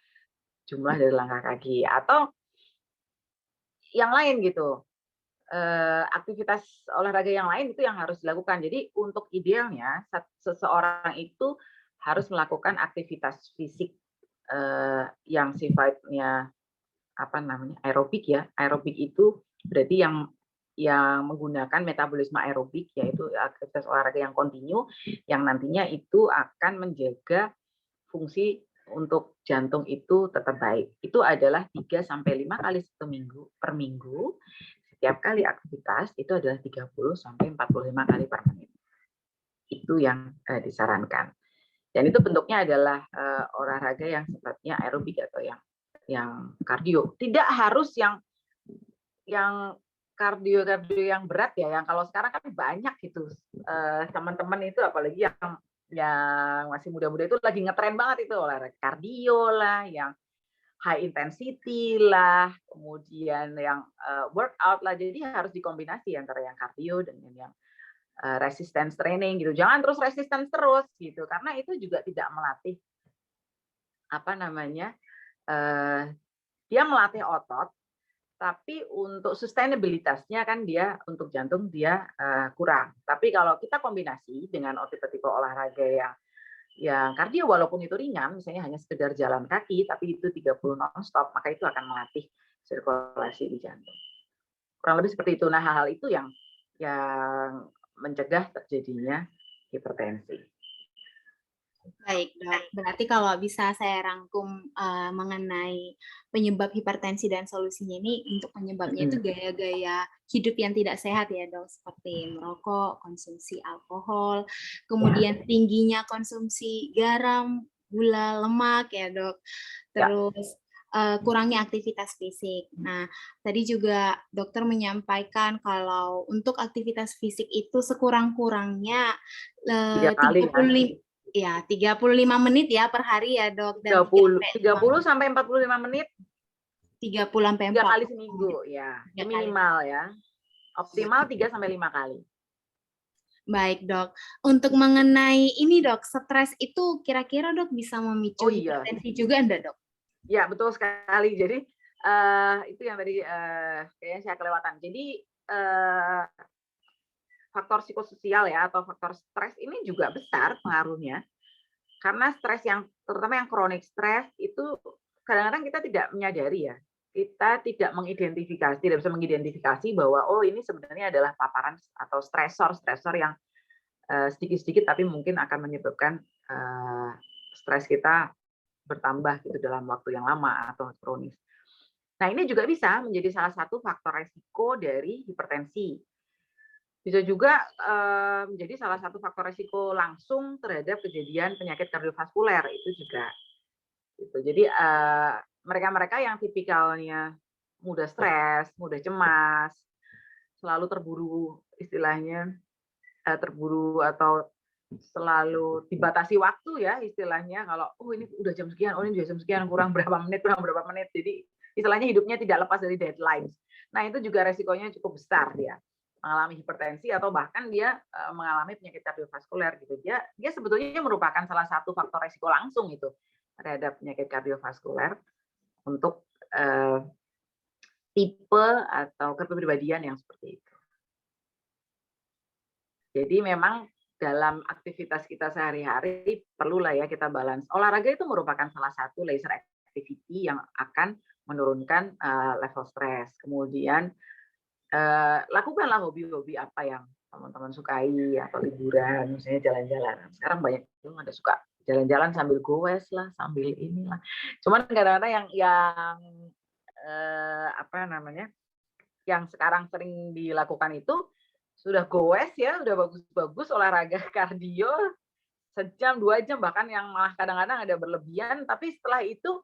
jumlah dari langkah kaki atau yang lain gitu. Aktivitas olahraga yang lain itu yang harus dilakukan. Jadi untuk idealnya seseorang itu harus melakukan aktivitas fisik yang sifatnya apa namanya aerobik ya. Aerobik itu berarti yang menggunakan metabolisme aerobik, yaitu aktivitas olahraga yang kontinu yang nantinya itu akan menjaga fungsi untuk jantung itu tetap baik. Itu adalah 3 sampai 5 kali per minggu. Setiap kali aktivitas itu adalah 30 sampai 45 kali per menit. Itu yang disarankan. Dan itu bentuknya adalah olahraga yang sifatnya aerobik atau yang kardio. Tidak harus yang kardio yang berat ya, yang kalau sekarang kan banyak gitu, teman-teman itu apalagi yang masih muda-muda itu lagi ngetren banget itu olahraga kardio lah, yang high intensity lah, kemudian yang workout lah. Jadi harus dikombinasi antara yang kardio dengan yang resistance training gitu. Jangan terus resistance terus gitu, karena itu juga tidak melatih apa namanya, dia melatih otot, tapi untuk sustainability-nya kan dia untuk jantung dia kurang. Tapi kalau kita kombinasi dengan tipe-tipe olahraga yang kardio walaupun itu ringan, misalnya hanya sekedar jalan kaki, tapi itu 30 non-stop, maka itu akan melatih sirkulasi di jantung. Kurang lebih seperti itu. Nah, hal-hal itu yang mencegah terjadinya hipertensi. Baik, Dok. Berarti kalau bisa saya rangkum mengenai penyebab hipertensi dan solusinya ini, untuk penyebabnya itu gaya-gaya hidup yang tidak sehat ya, Dok, seperti merokok, konsumsi alkohol, kemudian tingginya konsumsi garam, gula, lemak ya, Dok. Terus kurangnya aktivitas fisik. Nah, tadi juga dokter menyampaikan kalau untuk aktivitas fisik itu sekurang-kurangnya 35 menit ya per hari ya, Dok. Dan 30 sampai 45 menit. 30 sampai 3 kali seminggu ya. Minimal ya. Optimal 3 sampai 5 kali. Baik, Dok. Untuk mengenai ini, Dok, stres itu kira-kira, Dok, bisa memicu hipertensi juga enggak, Dok? Ya, betul sekali. Jadi itu yang tadi kayaknya saya kelewatan. Jadi faktor psikososial ya atau faktor stres ini juga besar pengaruhnya, karena stres terutama yang kronik stres itu kadang-kadang kita tidak menyadari ya, kita tidak bisa mengidentifikasi bahwa oh ini sebenarnya adalah paparan atau stresor yang sedikit-sedikit tapi mungkin akan menyebabkan stres kita bertambah gitu dalam waktu yang lama atau kronis. Nah, ini juga bisa menjadi salah satu faktor resiko dari hipertensi. Bisa juga menjadi salah satu faktor resiko langsung terhadap kejadian penyakit kardiovaskuler itu juga. Gitu. Jadi mereka-mereka yang tipikalnya mudah stres, mudah cemas, selalu terburu istilahnya terburu atau selalu dibatasi waktu ya istilahnya, kalau ini udah jam sekian, ini udah jam sekian, kurang berapa menit. Jadi istilahnya hidupnya tidak lepas dari deadline. Nah, itu juga resikonya cukup besar dia mengalami hipertensi atau bahkan dia mengalami penyakit kardiovaskuler gitu. Dia sebetulnya merupakan salah satu faktor resiko langsung itu terhadap penyakit kardiovaskuler untuk tipe atau kepribadian yang seperti itu. Jadi memang dalam aktivitas kita sehari-hari perlulah ya kita balance. Olahraga itu merupakan salah satu leisure activity yang akan menurunkan level stres. Kemudian lakukanlah hobi-hobi apa yang teman-teman sukai atau liburan, misalnya jalan-jalan. Sekarang banyak yang ada suka jalan-jalan sambil goes lah, sambil inilah. Cuman kadang-kadang yang yang sekarang sering dilakukan itu sudah goes ya, udah bagus-bagus olahraga kardio sejam 2 jam, bahkan yang malah kadang-kadang ada berlebihan, tapi setelah itu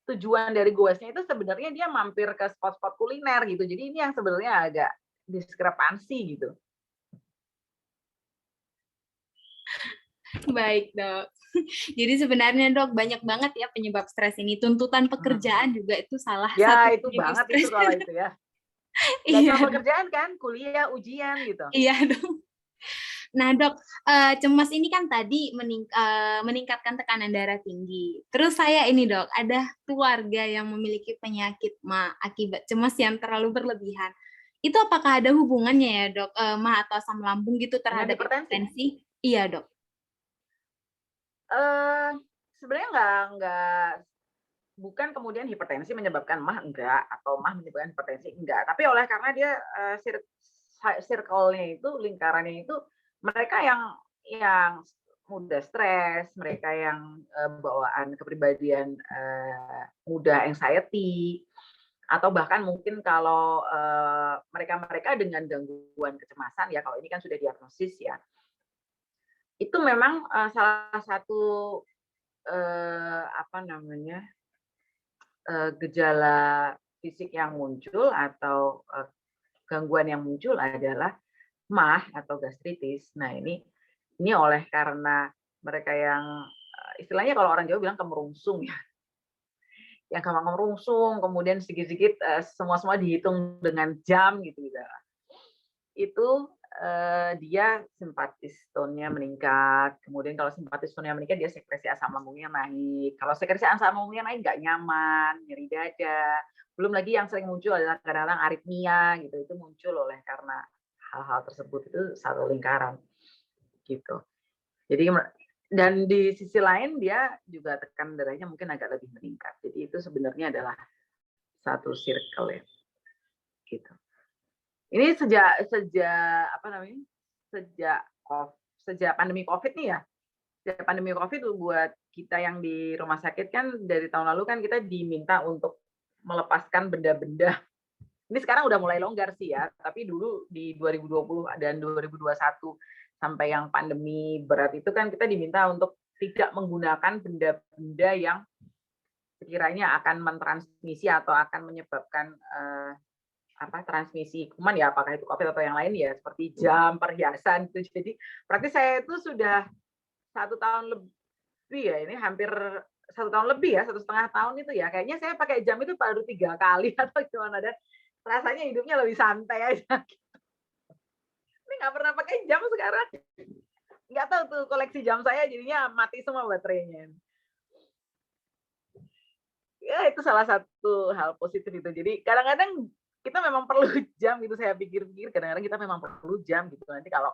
tujuan dari goesnya itu sebenarnya dia mampir ke spot-spot kuliner gitu. Jadi ini yang sebenarnya agak diskrepansi gitu. Baik, Dok. Jadi sebenarnya, Dok, banyak banget ya penyebab stres ini. Tuntutan pekerjaan juga itu salah satu. Ya, itu banget stres. Itu kalau itu ya. Iya. Cuma pekerjaan kan, kuliah, ujian gitu. Iya, Dok. Nah, Dok, cemas ini kan tadi meningkatkan tekanan darah tinggi. Terus saya ini, Dok, ada keluarga yang memiliki penyakit MA akibat cemas yang terlalu berlebihan. Itu apakah ada hubungannya ya, Dok, MA atau asam lambung gitu terhadap hipertensi? Iya, Dok. Sebenarnya bukan kemudian hipertensi menyebabkan MA enggak, atau MA menyebabkan hipertensi enggak. Tapi oleh karena dia circle-nya itu, lingkarannya itu, mereka yang mudah stres, mereka yang bawaan kepribadian mudah anxiety, atau bahkan mungkin kalau mereka dengan gangguan kecemasan ya, kalau ini kan sudah diagnosis ya, itu memang salah satu gejala fisik yang muncul atau gangguan yang muncul adalah MAH atau gastritis. Nah, ini oleh karena mereka yang istilahnya kalau orang Jawa bilang kemerungsung ya. Yang gampang merungsung, kemudian sedikit-sedikit semua dihitung dengan jam gitu. Itu dia simpatis tone-nya meningkat. Kemudian kalau simpatis tone-nya meningkat, dia sekresi asam lambungnya naik. Kalau sekresi asam lambungnya naik, nggak nyaman, nyeri dada. Belum lagi yang sering muncul adalah kadang-kadang aritmia gitu. Itu muncul oleh karena hal-hal tersebut, itu satu lingkaran gitu. Jadi dan di sisi lain dia juga tekanan darahnya mungkin agak lebih meningkat. Jadi itu sebenarnya adalah satu circle ya. Gitu. Ini sejak apa namanya? Sejak pandemi Covid nih ya. Sejak pandemi Covid buat kita yang di rumah sakit kan dari tahun lalu kan kita diminta untuk melepaskan benda-benda. Ini sekarang udah mulai longgar sih ya, tapi dulu di 2020 dan 2021 sampai yang pandemi berat itu kan kita diminta untuk tidak menggunakan benda-benda yang sekiranya akan mentransmisi atau akan menyebabkan transmisi kuman ya, apakah itu COVID atau yang lain ya, seperti jam, perhiasan itu. Jadi praktis saya itu sudah 1 tahun lebih ya, ini hampir 1 tahun lebih ya, 1,5 tahun itu ya. Kayaknya saya pakai jam itu baru 3 kali atau gimana, dan rasanya hidupnya lebih santai aja. Ini nggak pernah pakai jam sekarang. Nggak tahu tuh koleksi jam saya jadinya mati semua baterainya. Ya itu salah satu hal positif itu. Jadi kadang-kadang kita memang perlu jam gitu, saya pikir-pikir kadang-kadang kita memang perlu jam gitu. Nanti kalau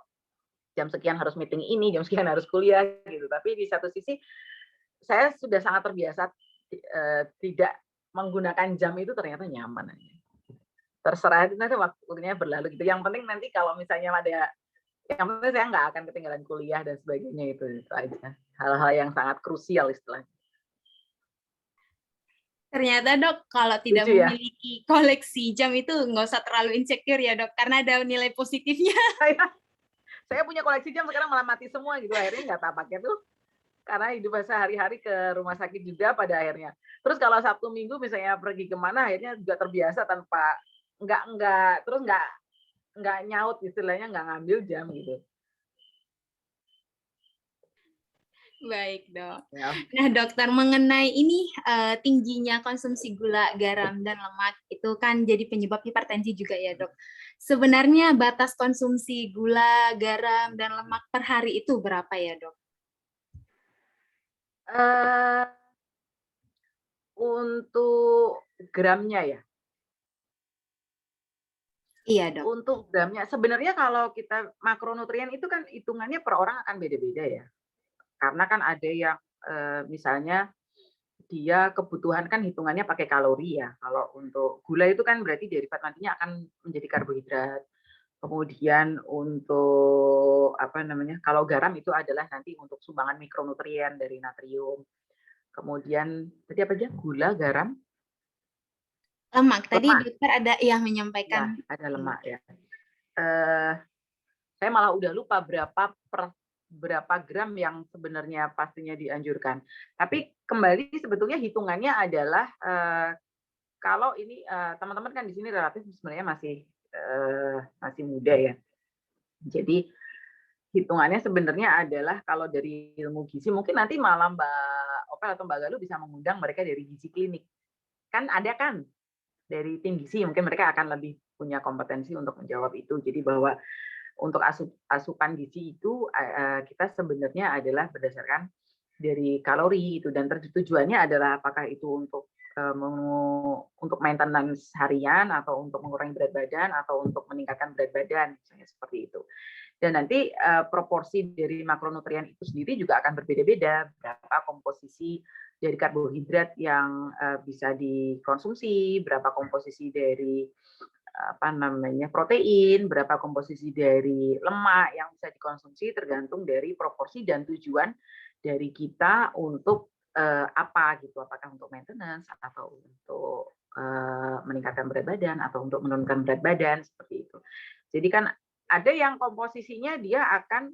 jam sekian harus meeting ini, jam sekian harus kuliah gitu. Tapi di satu sisi saya sudah sangat terbiasa tidak menggunakan jam, itu ternyata nyaman aja. Terserah nanti waktunya berlalu gitu. Yang penting nanti kalau misalnya ada, yang penting saya nggak akan ketinggalan kuliah dan sebagainya, itu aja. Hal-hal yang sangat krusial istilahnya. Ternyata Dok, kalau tidak Lucu ya? memiliki koleksi jam itu nggak usah terlalu insecure ya Dok, karena ada nilai positifnya. Saya punya koleksi jam sekarang malah mati semua gitu, akhirnya nggak tak pakai tuh. Karena hidup sehari-hari ke rumah sakit juga pada akhirnya. Terus kalau Sabtu Minggu misalnya pergi kemana, akhirnya juga terbiasa tanpa nggak nyaut istilahnya, nggak ngambil jam gitu. Baik Dok. Ya. Nah Dokter, mengenai ini tingginya konsumsi gula, garam, dan lemak itu kan jadi penyebab hipertensi juga ya Dok. Sebenarnya batas konsumsi gula, garam, dan lemak per hari itu berapa ya Dok? Untuk gramnya ya? Iya Dok. Untuk gramnya, sebenarnya kalau kita makronutrien itu kan hitungannya per orang akan beda-beda ya. Karena kan ada yang misalnya dia kebutuhan kan hitungannya pakai kalori ya. Kalau untuk gula itu kan berarti derivat nantinya akan menjadi karbohidrat. Kemudian untuk kalau garam itu adalah nanti untuk sumbangan mikronutrien dari natrium. Kemudian tadi apa aja? Gula, garam, Lemak. Tadi lemak. Dokter ada yang Ya, menyampaikan. ada lemak ya. Saya malah udah lupa berapa gram yang sebenarnya pastinya dianjurkan. Tapi kembali sebetulnya hitungannya adalah kalau ini teman-teman kan di sini relatif sebenarnya masih muda ya. Jadi hitungannya sebenarnya adalah kalau dari ilmu gizi, mungkin nanti malam Mbak Opel atau Mbak Galuh bisa mengundang mereka dari gizi klinik. Kan ada kan dari tim gizi, mungkin mereka akan lebih punya kompetensi untuk menjawab itu. Jadi bahwa untuk asupan gizi itu kita sebenarnya adalah berdasarkan dari kalori itu, dan tujuannya adalah apakah itu untuk maintenance harian atau untuk mengurangi berat badan atau untuk meningkatkan berat badan, misalnya seperti itu. Dan nanti proporsi dari makronutrien itu sendiri juga akan berbeda-beda, berapa komposisi dari karbohidrat yang bisa dikonsumsi, berapa komposisi dari protein, berapa komposisi dari lemak yang bisa dikonsumsi, tergantung dari proporsi dan tujuan dari kita untuk apa gitu, apakah untuk maintenance atau untuk meningkatkan berat badan atau untuk menurunkan berat badan, seperti itu. Jadi kan ada yang komposisinya dia akan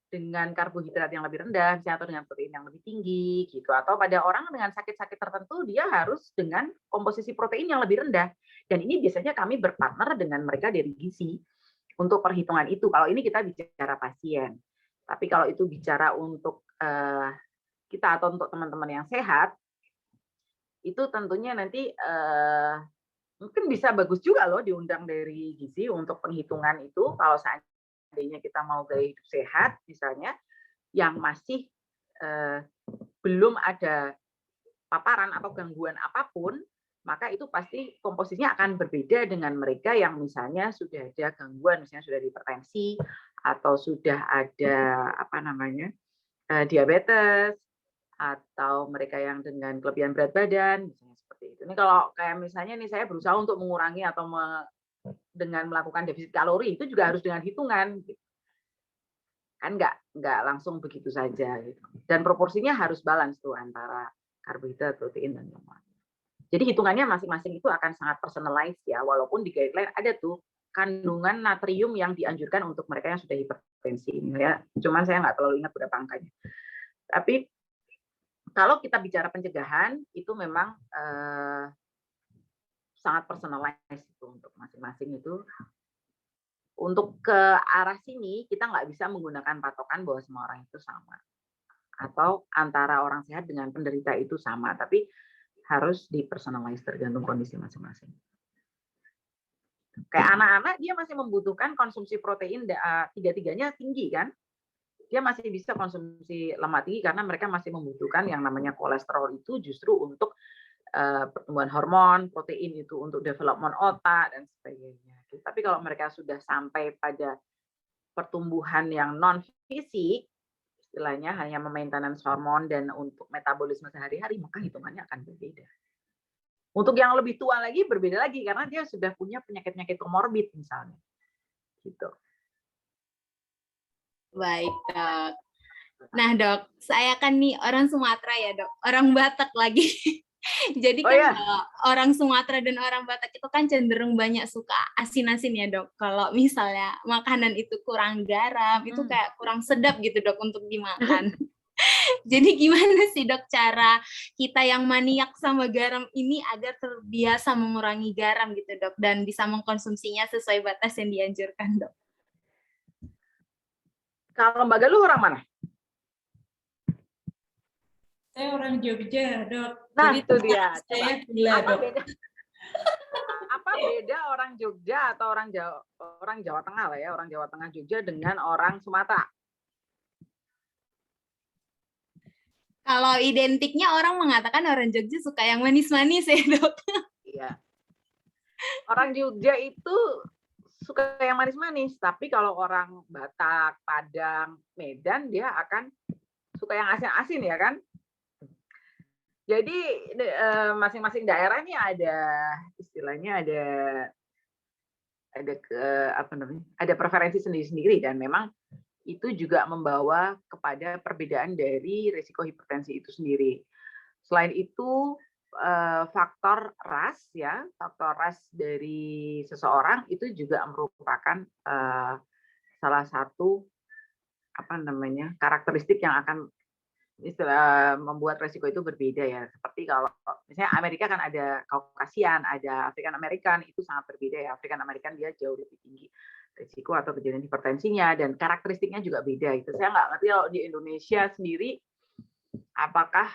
dengan karbohidrat yang lebih rendah, misalnya, atau dengan protein yang lebih tinggi, gitu. Atau pada orang dengan sakit-sakit tertentu, dia harus dengan komposisi protein yang lebih rendah. Dan ini biasanya kami berpartner dengan mereka dari gizi untuk perhitungan itu. Kalau ini kita bicara pasien. Tapi kalau itu bicara untuk kita atau untuk teman-teman yang sehat, itu tentunya nanti mungkin bisa bagus juga loh diundang dari gizi untuk penghitungan itu. Kalau seandainya kita mau gaya hidup sehat, misalnya, yang masih belum ada paparan atau gangguan apapun, maka itu pasti komposisinya akan berbeda dengan mereka yang misalnya sudah ada gangguan, misalnya sudah hipertensi atau sudah ada diabetes, atau mereka yang dengan kelebihan berat badan, misalnya seperti itu. Ini kalau kayak misalnya nih saya berusaha untuk mengurangi atau dengan melakukan defisit kalori, itu juga harus dengan hitungan. Gitu. Kan nggak langsung begitu saja. Gitu. Dan proporsinya harus balance tuh antara karbohidrat, protein, dan lemak. Jadi hitungannya masing-masing itu akan sangat personalized ya, walaupun di guideline ada tuh kandungan natrium yang dianjurkan untuk mereka yang sudah hipertensi. Ya. Cuman saya nggak terlalu ingat berapa angkanya. Tapi kalau kita bicara pencegahan, itu memang sangat personalized itu untuk masing-masing itu. Untuk ke arah sini, kita nggak bisa menggunakan patokan bahwa semua orang itu sama. Atau antara orang sehat dengan penderita itu sama. Tapi harus dipersonalize tergantung kondisi masing-masing. Kayak anak-anak, dia masih membutuhkan konsumsi protein tiga-tiganya tinggi kan? Dia masih bisa konsumsi lemak tinggi karena mereka masih membutuhkan yang namanya kolesterol itu justru untuk pertumbuhan hormon, protein itu untuk development otak dan sebagainya. Tapi kalau mereka sudah sampai pada pertumbuhan yang non fisik, istilahnya hanya maintenance hormon dan untuk metabolisme sehari-hari, maka hitungannya akan berbeda. Untuk yang lebih tua lagi berbeda lagi karena dia sudah punya penyakit-penyakit komorbid misalnya. Gitu. Baik, Dok. Nah, Dok, saya kan nih orang Sumatera ya, Dok. Orang Batak lagi. Jadi kan orang Sumatera dan orang Batak itu kan cenderung banyak suka asin-asin ya, Dok. Kalau misalnya makanan itu kurang garam, itu kayak kurang sedap gitu, Dok, untuk dimakan. Jadi gimana sih, Dok, cara kita yang maniak sama garam ini agar terbiasa mengurangi garam gitu, Dok, dan bisa mengkonsumsinya sesuai batas yang dianjurkan, Dok? Kalau Mbak Galuh orang mana? Saya orang Jogja, Dok. Nah, jadi itu dia. Saya gula, Dok. Apa beda orang Jogja atau orang Jawa Tengah lah ya, orang Jawa Tengah Jogja dengan orang Sumatera? Kalau identiknya orang mengatakan orang Jogja suka yang manis-manis ya, Dok. Iya. Orang Jogja itu suka yang manis-manis, tapi kalau orang Batak, Padang, Medan dia akan suka yang asin-asin ya kan? Jadi masing-masing daerah ini ada istilahnya ada preferensi sendiri-sendiri dan memang itu juga membawa kepada perbedaan dari risiko hipertensi itu sendiri. Selain itu faktor ras ya, faktor ras dari seseorang itu juga merupakan salah satu karakteristik yang akan membuat resiko itu berbeda ya. Seperti kalau misalnya Amerika kan ada Kaukasian, ada African American, itu sangat berbeda ya. African American dia jauh lebih tinggi risiko atau kejadian hipertensinya dan karakteristiknya juga beda. Itu saya nggak ngerti kalau di Indonesia sendiri apakah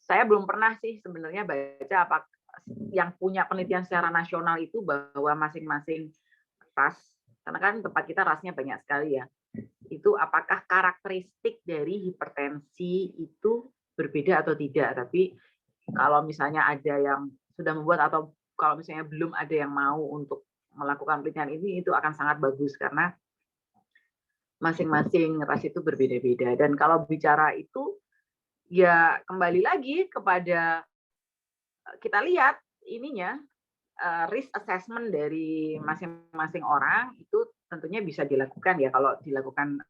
saya belum pernah sih sebenarnya baca apa yang punya penelitian secara nasional itu bahwa masing-masing ras, karena kan tempat kita rasnya banyak sekali ya. Itu apakah karakteristik dari hipertensi itu berbeda atau tidak. Tapi kalau misalnya ada yang sudah membuat atau kalau misalnya belum ada yang mau untuk melakukan penelitian ini, itu akan sangat bagus karena masing-masing ras itu berbeda-beda. Dan kalau bicara itu, ya kembali lagi kepada kita lihat ininya, risk assessment dari masing-masing orang itu tentunya bisa dilakukan ya. Kalau dilakukan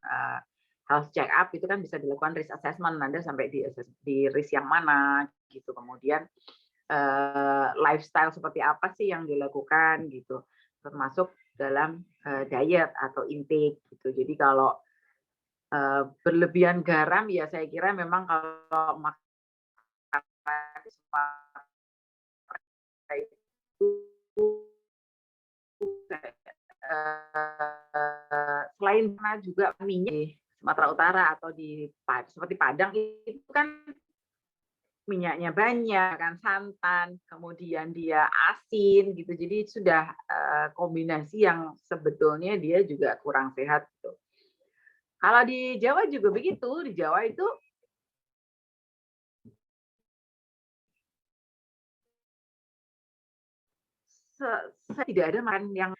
health check up itu kan bisa dilakukan risk assessment, Anda sampai di risk yang mana gitu. Kemudian lifestyle seperti apa sih yang dilakukan gitu, termasuk dalam diet atau intake gitu. Jadi kalau Berlebihan garam ya saya kira memang kalau makanan itu selain karena juga minyak di Sumatera Utara atau seperti Padang itu kan minyaknya banyak, kan santan, kemudian dia asin gitu. Jadi sudah kombinasi yang sebetulnya dia juga kurang sehat gitu. Kalau di Jawa juga begitu, di Jawa itu tidak ada makan yang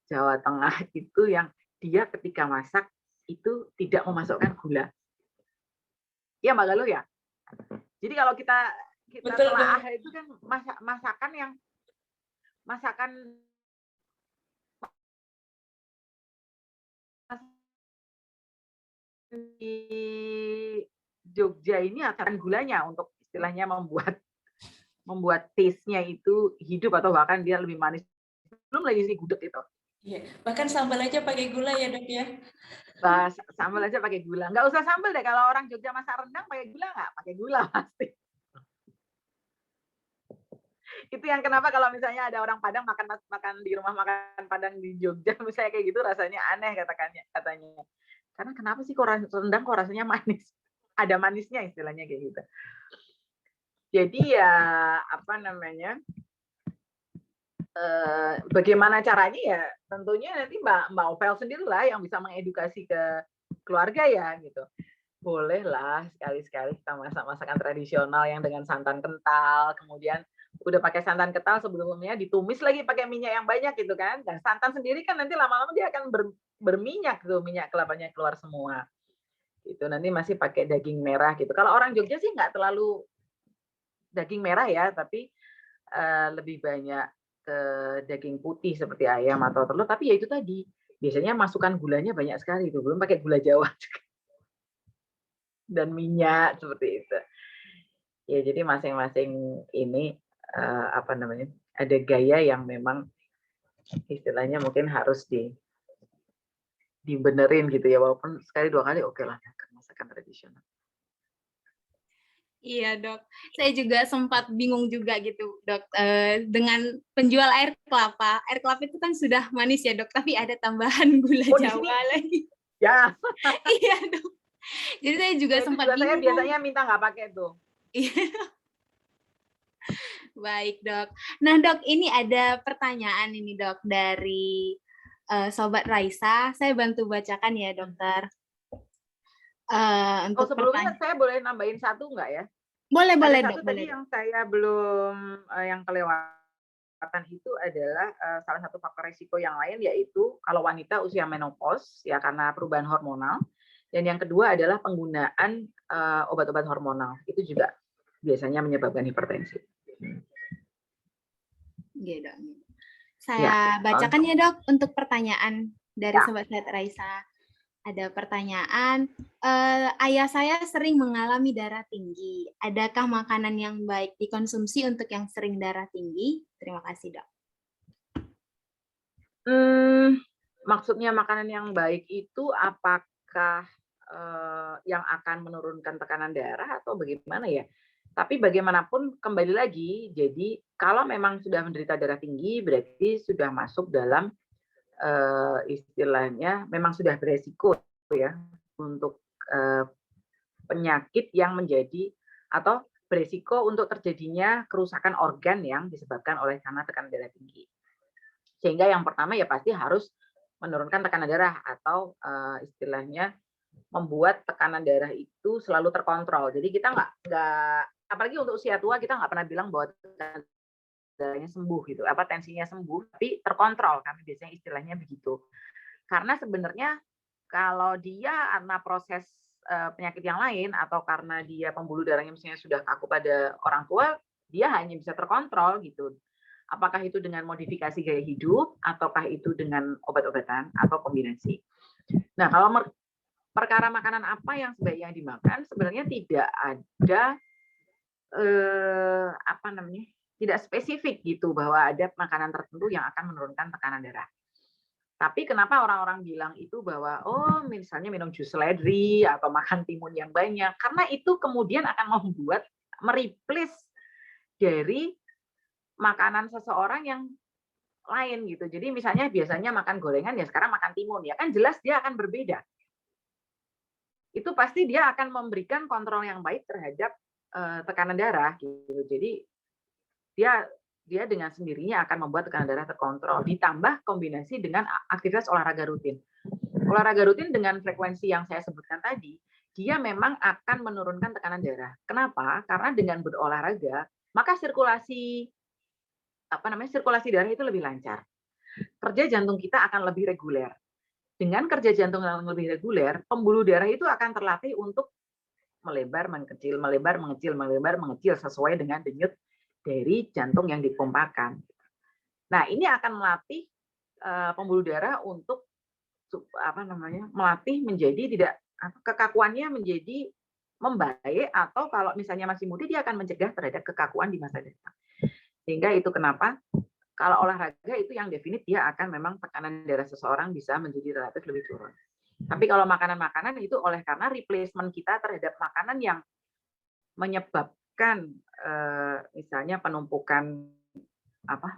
Jawa Tengah itu yang dia ketika masak itu tidak memasukkan gula. Iya Mbak Galuh ya? Jadi kalau kita Betul, telaah Dok. itu kan masakan di Jogja ini akan gulanya untuk istilahnya membuat taste-nya itu hidup atau bahkan dia lebih manis. Belum lagi si gudeg itu. Iya, bahkan sambal aja pakai gula ya, Dok ya. Sambal aja pakai gula. Nggak usah sambal deh, kalau orang Jogja masak rendang pakai gula nggak? Pakai gula pasti. Itu yang kenapa kalau misalnya ada orang Padang makan di rumah makan Padang di Jogja misalnya kayak gitu rasanya aneh katanya. Karena kenapa sih kok rendang kok rasanya manis? Ada manisnya istilahnya kayak gitu. Jadi ya apa namanya? Bagaimana caranya ya tentunya nanti Mbak Ovel sendirilah yang bisa mengedukasi ke keluarga ya gitu. Bolehlah sekali-sekali kita masak masakan tradisional yang dengan santan kental, kemudian udah pakai santan kental sebelumnya ditumis lagi pakai minyak yang banyak gitu kan. Dan santan sendiri kan nanti lama-lama dia akan berminyak tuh, minyak kelapanya keluar semua. Itu nanti masih pakai daging merah gitu. Kalau orang Jogja sih nggak terlalu daging merah ya, tapi lebih banyak ke daging putih seperti ayam atau telur. Tapi ya itu tadi, biasanya masukkan gulanya banyak sekali itu, belum pakai gula Jawa juga. Dan minyak seperti itu. Ya jadi masing-masing ini apa namanya ada gaya yang memang istilahnya mungkin harus dibenerin gitu ya, walaupun sekali dua kali oke lah masakan tradisional. Iya dok, saya juga sempat bingung juga gitu dok, dengan penjual air kelapa itu kan sudah manis ya dok, tapi ada tambahan gula Jawa lagi. Ya. Iya dok, jadi saya juga sempat bingung. Saya biasanya minta nggak pakai tuh. Iya. Baik dok, nah dok ini ada pertanyaan ini dok dari Sobat Raisa, saya bantu bacakan ya dokter. Untuk sebelumnya saya boleh nambahin satu nggak ya? Boleh Ada dok. Satu tadi yang saya belum yang kelewatan itu adalah salah satu faktor risiko yang lain yaitu kalau wanita usia menopause ya karena perubahan hormonal, dan yang kedua adalah penggunaan obat-obat hormonal itu juga biasanya menyebabkan hipertensi. Iya dok. Saya bacakan ya dok untuk pertanyaan dari Sobat Sehat Raisa. Ada pertanyaan, ayah saya sering mengalami darah tinggi. Adakah makanan yang baik dikonsumsi untuk yang sering darah tinggi? Terima kasih, Dok. Maksudnya makanan yang baik itu apakah yang akan menurunkan tekanan darah atau bagaimana ya? Tapi bagaimanapun kembali lagi, jadi kalau memang sudah menderita darah tinggi berarti sudah masuk dalam istilahnya memang sudah beresiko ya untuk penyakit yang menjadi atau beresiko untuk terjadinya kerusakan organ yang disebabkan oleh karena tekanan darah tinggi. Sehingga yang pertama ya pasti harus menurunkan tekanan darah atau istilahnya membuat tekanan darah itu selalu terkontrol. Jadi kita nggak apalagi untuk usia tua kita nggak pernah bilang bahwa darahnya sembuh gitu, apa tensinya sembuh, tapi terkontrol kan biasanya istilahnya begitu. Karena sebenarnya kalau dia karena proses penyakit yang lain atau karena dia pembuluh darahnya misalnya sudah kaku pada orang tua, dia hanya bisa terkontrol gitu. Apakah itu dengan modifikasi gaya hidup, ataukah itu dengan obat-obatan atau kombinasi. Nah, kalau perkara makanan apa yang sebaiknya dimakan, sebenarnya tidak ada apa namanya? Tidak spesifik gitu bahwa ada makanan tertentu yang akan menurunkan tekanan darah. Tapi kenapa orang-orang bilang itu bahwa misalnya minum jus seledri atau makan timun yang banyak, karena itu kemudian akan membuat mereplace dari makanan seseorang yang lain gitu. Jadi misalnya biasanya makan gorengan ya sekarang makan timun ya kan jelas dia akan berbeda. Itu pasti dia akan memberikan kontrol yang baik terhadap tekanan darah gitu. Jadi dia dengan sendirinya akan membuat tekanan darah terkontrol, ditambah kombinasi dengan aktivitas olahraga rutin. Olahraga rutin dengan frekuensi yang saya sebutkan tadi, dia memang akan menurunkan tekanan darah. Kenapa? Karena dengan berolahraga, maka sirkulasi darah itu lebih lancar. Kerja jantung kita akan lebih reguler. Dengan kerja jantung yang lebih reguler, pembuluh darah itu akan terlatih untuk melebar, mengecil, melebar, mengecil, melebar, mengecil sesuai dengan denyut dari jantung yang dipompakan. Nah, ini akan melatih pembuluh darah untuk melatih menjadi tidak kekakuannya menjadi membaik, atau kalau misalnya masih muda dia akan mencegah terhadap kekakuan di masa datang. Sehingga itu kenapa kalau olahraga itu yang definit dia akan memang tekanan darah seseorang bisa menjadi relatif lebih turun. Tapi kalau makanan-makanan itu oleh karena replacement kita terhadap makanan yang menyebabkan misalnya penumpukan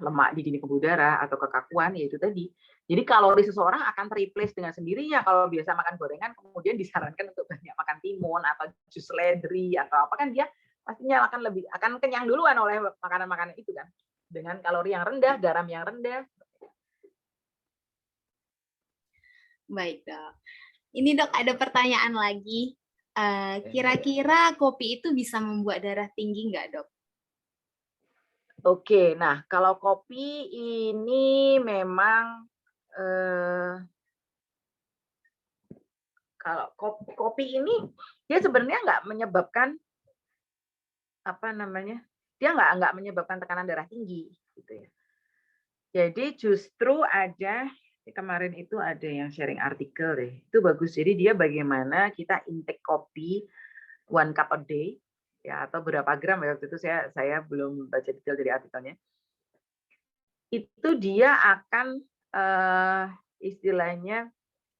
lemak di dinding pembuluh darah atau kekakuan, yaitu tadi. Jadi kalori seseorang akan terreplace dengan sendirinya. Kalau biasa makan gorengan, kemudian disarankan untuk banyak makan timun atau jus seledri atau apa, kan dia pastinya akan kenyang duluan oleh makanan-makanan itu kan, dengan kalori yang rendah, garam yang rendah. Baik, Dok. Ini, Dok, ada pertanyaan lagi. Kira-kira kopi itu bisa membuat darah tinggi nggak, Dok? Oke, nah kalau kopi ini memang kalau kopi ini dia sebenarnya nggak menyebabkan dia nggak menyebabkan tekanan darah tinggi gitu ya. Jadi justru kemarin itu ada yang sharing artikel deh, itu bagus. Jadi dia bagaimana kita intake kopi 1 cup a day ya, atau berapa gram ya, waktu itu saya belum baca detail dari artikelnya. Itu dia akan istilahnya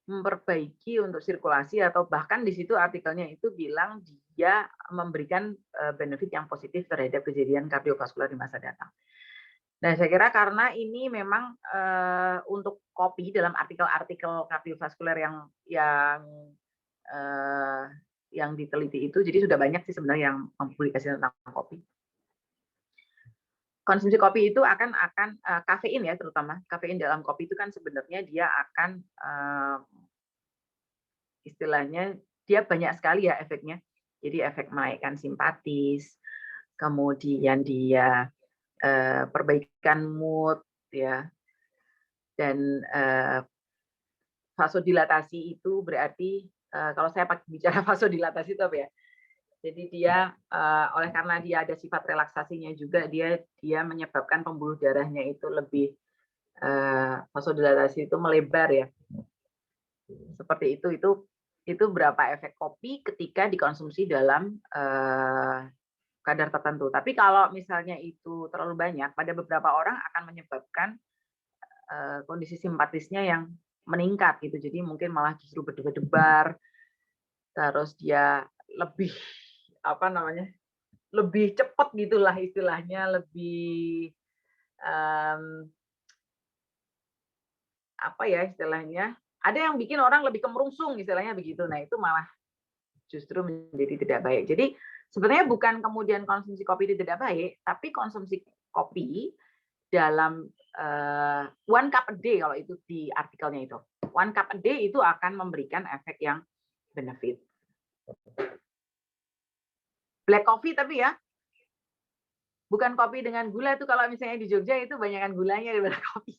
memperbaiki untuk sirkulasi, atau bahkan di situ artikelnya itu bilang dia memberikan benefit yang positif terhadap kejadian kardiovaskular di masa datang. Nah, saya kira karena ini memang untuk kopi dalam artikel-artikel kardiovaskuler yang diteliti itu, jadi sudah banyak sih sebenarnya yang mempublikasi tentang kopi. Konsumsi kopi itu akan kafein ya, terutama kafein dalam kopi itu kan sebenarnya dia akan istilahnya dia banyak sekali ya efeknya. Jadi efek menaikkan simpatis, kemudian dia perbaikan mood ya, dan vasodilatasi itu berarti kalau saya bicara vasodilatasi itu apa ya? Jadi dia oleh karena dia ada sifat relaksasinya juga, dia menyebabkan pembuluh darahnya itu lebih vasodilatasi itu melebar ya. Seperti itu berapa efek kopi ketika dikonsumsi dalam kadar tertentu. Tapi kalau misalnya itu terlalu banyak, pada beberapa orang akan menyebabkan kondisi simpatisnya yang meningkat gitu. Jadi mungkin malah justru berdebar-debar, terus dia lebih lebih cepat gitulah istilahnya, lebih istilahnya. Ada yang bikin orang lebih kemerungsung istilahnya begitu. Nah, itu malah justru menjadi tidak baik. Jadi sebenarnya bukan kemudian konsumsi kopi itu tidak baik, tapi konsumsi kopi dalam 1 cup a day, kalau itu di artikelnya itu. 1 cup a day itu akan memberikan efek yang benefit. Black coffee tapi ya, bukan kopi dengan gula, itu kalau misalnya di Jogja itu banyakkan gulanya daripada kopi.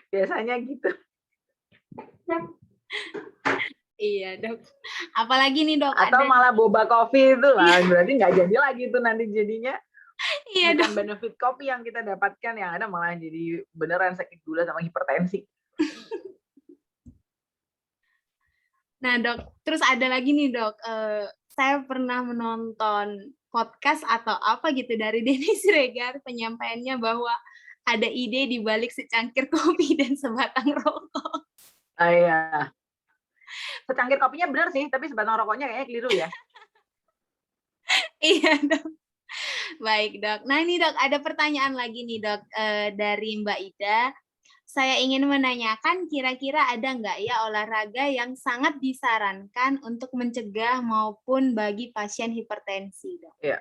Biasanya gitu. Iya, Dok. Apalagi nih, Dok, atau malah boba kopi itu lah, berarti nggak jadi lagi itu nanti jadinya. Iya, Bukan Dok. benefit kopi yang kita dapatkan, yang ada malah jadi beneran sakit gula sama hipertensi. Nah, Dok, terus ada lagi nih, Dok. Saya pernah menonton podcast atau apa gitu dari Denny Siregar, penyampaiannya bahwa ada ide di balik secangkir kopi dan sebatang rokok. Iya. Secangkir kopinya benar sih, tapi sebatang rokoknya kayaknya keliru ya. Iya, Dok. Baik, Dok. Nah, ini Dok, ada pertanyaan lagi nih, Dok, dari Mbak Ida. Saya ingin menanyakan, kira-kira ada nggak ya olahraga yang sangat disarankan untuk mencegah maupun bagi pasien hipertensi, Dok? Iya.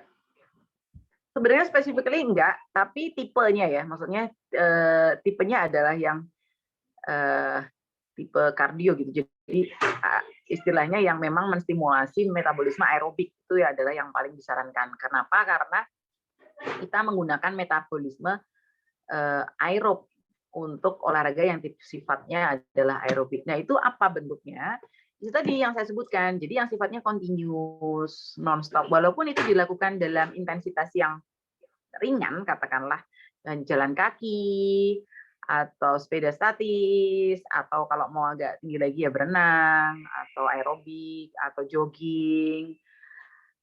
Sebenarnya specifically enggak, tapi tipenya ya, maksudnya tipenya adalah yang tipe kardio gitu. Jadi istilahnya yang memang menstimulasi metabolisme aerobik itu ya adalah yang paling disarankan. Kenapa? Karena kita menggunakan metabolisme aerob untuk olahraga yang sifatnya adalah aerobik. Nah, itu apa bentuknya? Itu tadi yang saya sebutkan. Jadi yang sifatnya continuous, non-stop. Walaupun itu dilakukan dalam intensitas yang ringan, katakanlah jalan kaki, atau sepeda statis, atau kalau mau agak tinggi lagi ya berenang, atau aerobik, atau jogging,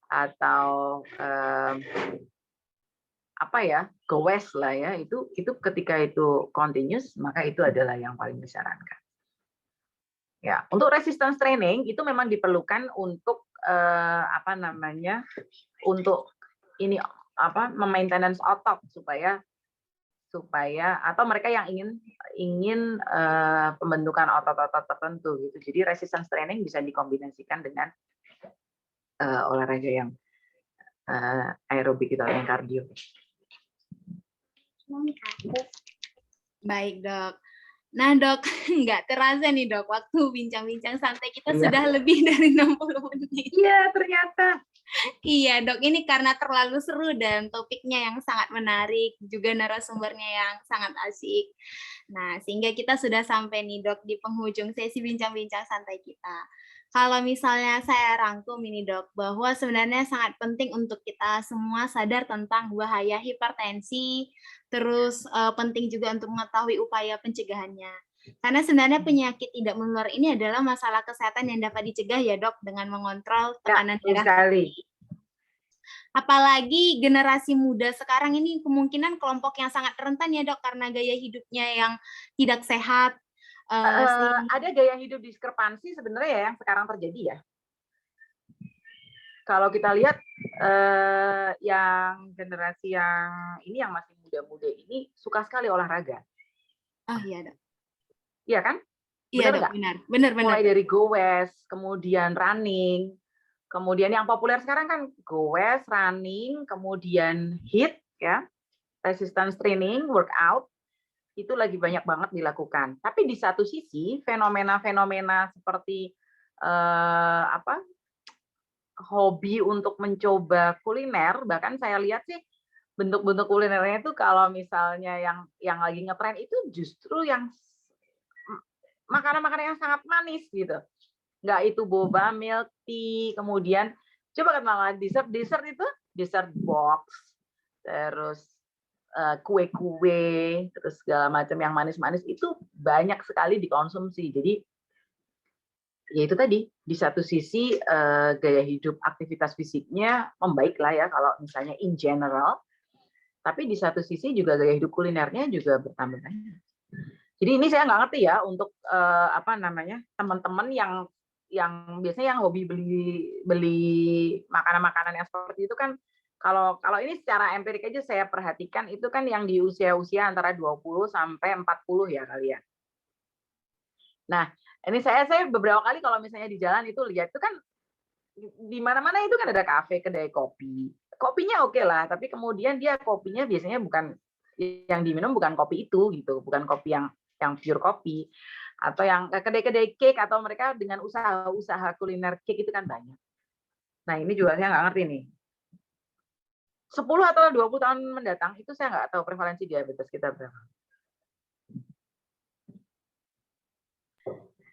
atau apa ya, goes lah ya, itu ketika itu continuous, maka itu adalah yang paling disarankan. Ya, untuk resistance training itu memang diperlukan untuk apa namanya, untuk ini apa, maintenance otot supaya atau mereka yang ingin pembentukan otot-otot tertentu gitu. Jadi resistance training bisa dikombinasikan dengan olahraga yang aerobik atau yang kardio. Baik, Dok. Nah, Dok, nggak terasa nih, Dok, waktu bincang-bincang santai kita sudah lebih dari 60 menit. Iya, ternyata. Iya, Dok, ini karena terlalu seru dan topiknya yang sangat menarik, juga narasumbernya yang sangat asik. Nah, sehingga kita sudah sampai nih, Dok, di penghujung sesi bincang-bincang santai kita. Kalau misalnya saya rangkum ini, Dok, bahwa sebenarnya sangat penting untuk kita semua sadar tentang bahaya hipertensi, terus penting juga untuk mengetahui upaya pencegahannya. Karena sebenarnya penyakit tidak menular ini adalah masalah kesehatan yang dapat dicegah ya, Dok, dengan mengontrol tekanan darah. Apalagi generasi muda sekarang ini kemungkinan kelompok yang sangat rentan ya, Dok, karena gaya hidupnya yang tidak sehat. Ada gaya hidup diskrepansi sebenarnya ya yang sekarang terjadi ya. Kalau kita lihat yang generasi yang ini yang masih muda-muda ini suka sekali olahraga. Oh iya, Dok. Iya kan? Iya, Dok, benar. Mulai dari goes, kemudian running, kemudian yang populer sekarang kan goes, running, kemudian HIIT ya, resistance training, workout. Itu lagi banyak banget dilakukan. Tapi di satu sisi fenomena-fenomena seperti hobi untuk mencoba kuliner, bahkan saya lihat sih bentuk-bentuk kulinernya itu kalau misalnya yang lagi ngetren itu justru yang makanan-makanan yang sangat manis gitu. Nggak itu boba, milk tea, kemudian coba kenalan dessert itu dessert box, terus kue-kue, terus segala macam yang manis-manis itu banyak sekali dikonsumsi. Jadi ya itu tadi, di satu sisi gaya hidup aktivitas fisiknya membaik lah ya kalau misalnya in general, tapi di satu sisi juga gaya hidup kulinernya juga bertambah banyak. Jadi ini saya nggak ngerti ya untuk apa namanya teman-teman yang biasanya yang hobi beli makanan-makanan yang seperti itu kan. Kalau ini secara empirik aja saya perhatikan itu kan yang di usia-usia antara 20 sampai 40 ya kali ya. Nah, ini saya beberapa kali kalau misalnya di jalan itu lihat itu kan di mana-mana itu kan ada kafe, kedai kopi. Kopinya oke lah, tapi kemudian dia kopinya biasanya bukan yang diminum bukan kopi itu gitu, bukan kopi yang pure kopi. Atau yang kedai-kedai cake atau mereka dengan usaha-usaha kuliner cake itu kan banyak. Nah, ini juga saya nggak ngerti nih. 10 atau 20 tahun mendatang itu saya nggak tahu prevalensi diabetes kita berapa.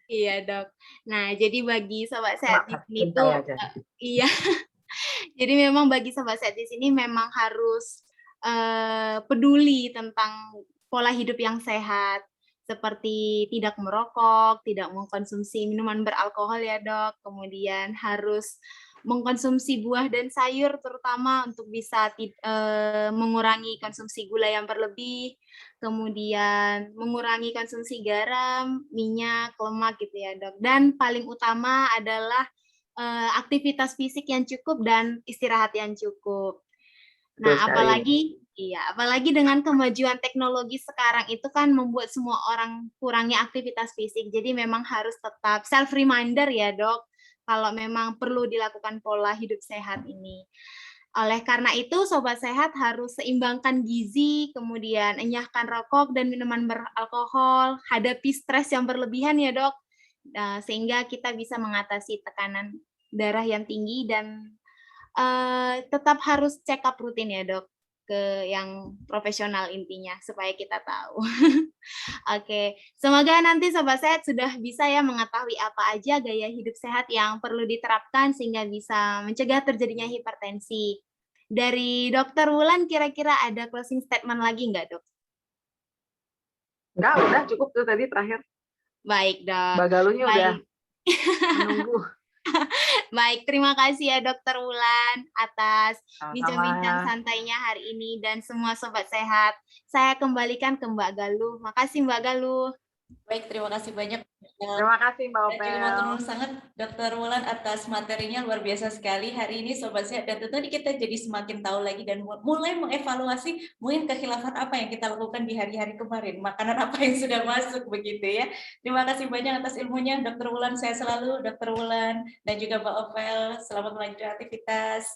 Iya, Dok. Nah, jadi bagi sobat sehat di sini tuh iya. Jadi memang bagi sobat sehat di sini memang harus peduli tentang pola hidup yang sehat, seperti tidak merokok, tidak mengkonsumsi minuman beralkohol ya, Dok. Kemudian harus mengkonsumsi buah dan sayur terutama untuk bisa mengurangi konsumsi gula yang berlebih, kemudian mengurangi konsumsi garam, minyak, lemak gitu ya dok. Dan paling utama adalah aktivitas fisik yang cukup dan istirahat yang cukup. Betul Nah, sekali. apalagi dengan kemajuan teknologi sekarang itu kan membuat semua orang kurangi aktivitas fisik. Jadi memang harus tetap self reminder ya, Dok, kalau memang perlu dilakukan pola hidup sehat ini. Oleh karena itu, sobat sehat harus seimbangkan gizi, kemudian enyahkan rokok dan minuman beralkohol, hadapi stres yang berlebihan ya, Dok. Sehingga kita bisa mengatasi tekanan darah yang tinggi dan tetap harus check up rutin ya dok, ke yang profesional intinya supaya kita tahu. Oke, semoga nanti sobat sehat sudah bisa ya mengetahui apa aja gaya hidup sehat yang perlu diterapkan sehingga bisa mencegah terjadinya hipertensi. Dari Dokter Wulan kira-kira ada closing statement lagi nggak dok? Enggak, udah cukup tuh tadi terakhir. Baik dok. Mbak Galuhnya udah Baik. menunggu. Baik, terima kasih ya Dokter Wulan atas Sama-sama. bincang-bincang santainya hari ini dan semua sobat sehat. Saya kembalikan ke Mbak Galuh. Makasih Mbak Galuh. Baik, terima kasih banyak. Terima kasih Mbak Dan juga Opel. matur nuwun sangat Dr. Wulan atas materinya luar biasa sekali hari ini Sobat Sehat, dan tentu kita jadi semakin tahu lagi dan mulai mengevaluasi mungkin kekhilafan apa yang kita lakukan di hari-hari kemarin, makanan apa yang sudah masuk begitu ya. Terima kasih banyak atas ilmunya Dr. Wulan, saya selalu Dr. Wulan dan juga Mbak Opel, selamat melanjutkan aktivitas.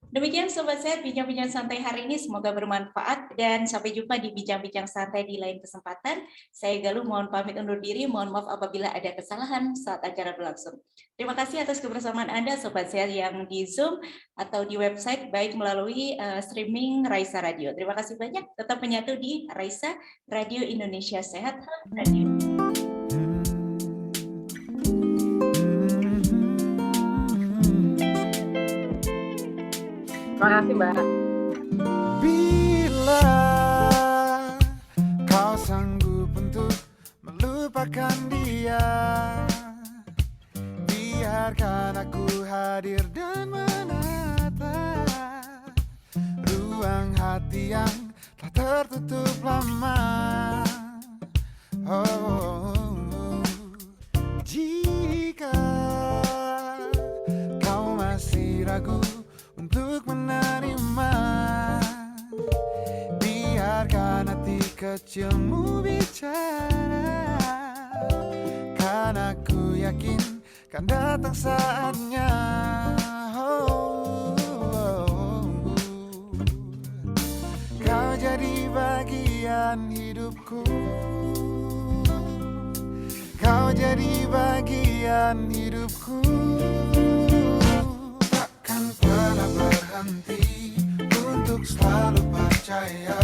Demikian Sobat Sehat, bincang-bincang santai hari ini semoga bermanfaat dan sampai jumpa di bincang-bincang santai di lain kesempatan. Saya Galuh mohon pamit undur diri, mohon maaf apabila ada kesalahan saat acara berlangsung. Terima kasih atas kebersamaan Anda Sobat Sehat yang di Zoom atau di website baik melalui streaming Raisa Radio. Terima kasih banyak, tetap menyatu di Raisa Radio Indonesia Sehat Radio. Terima kasih Mbak. Bila kau sanggup untuk melupakan dia, biarkan aku hadir dan menatap ruang hati yang telah tertutup lama. Jika kau masih ragu untuk menerima, biarkan hati kecilmu bicara, karena aku yakin kan datang saatnya. Kau jadi bagian hidupku, kau jadi bagian hidupku. Pernah berhenti untuk selalu percaya,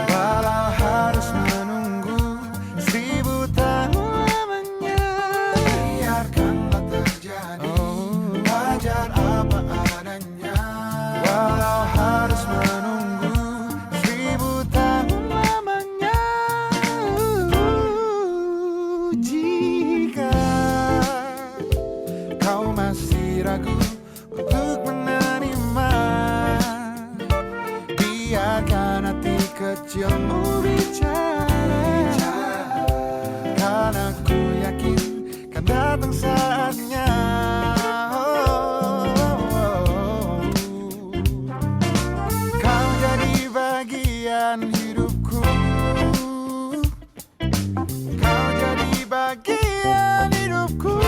walau harus menunggu 1000 tahun lamanya. Biarkanlah terjadi, wajar apa adanya, walau harus menunggu 1000 tahun lamanya. Jika kau masih ragu untuk menerima, biarkan hati kecilmu bicara, karena ku yakin kan datang saatnya. Kau jadi bagian hidupku, kau jadi bagian hidupku.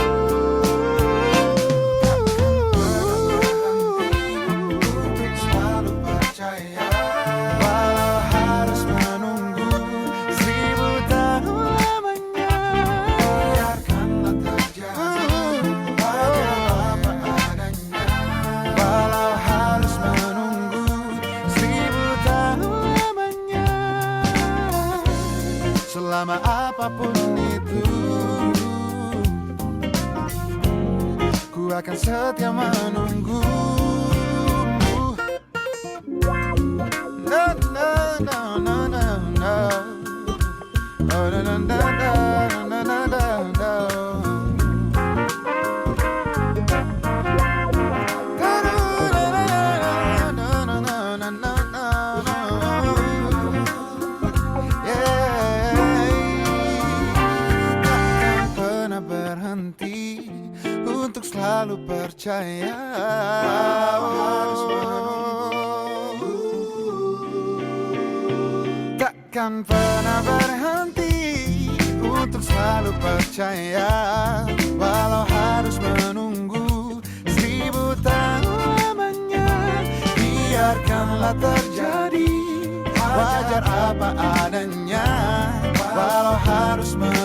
Walau harus menunggu 1000 tahun lamanya, biarkanlah terjadi, wajar apa adanya. Walau harus menunggu 1000 tahun lamanya, selama apapun itu, ku akan setia menunggu. No, no, no, no, no, no. Oh, no, no, no, no, no, no, no, no. percaya. Walau harus menunggu, takkan pernah berhenti untuk selalu percaya. Walau harus menunggu 1000 tahun lamanya, biarkanlah terjadi, wajar apa adanya. Walau harus menunggu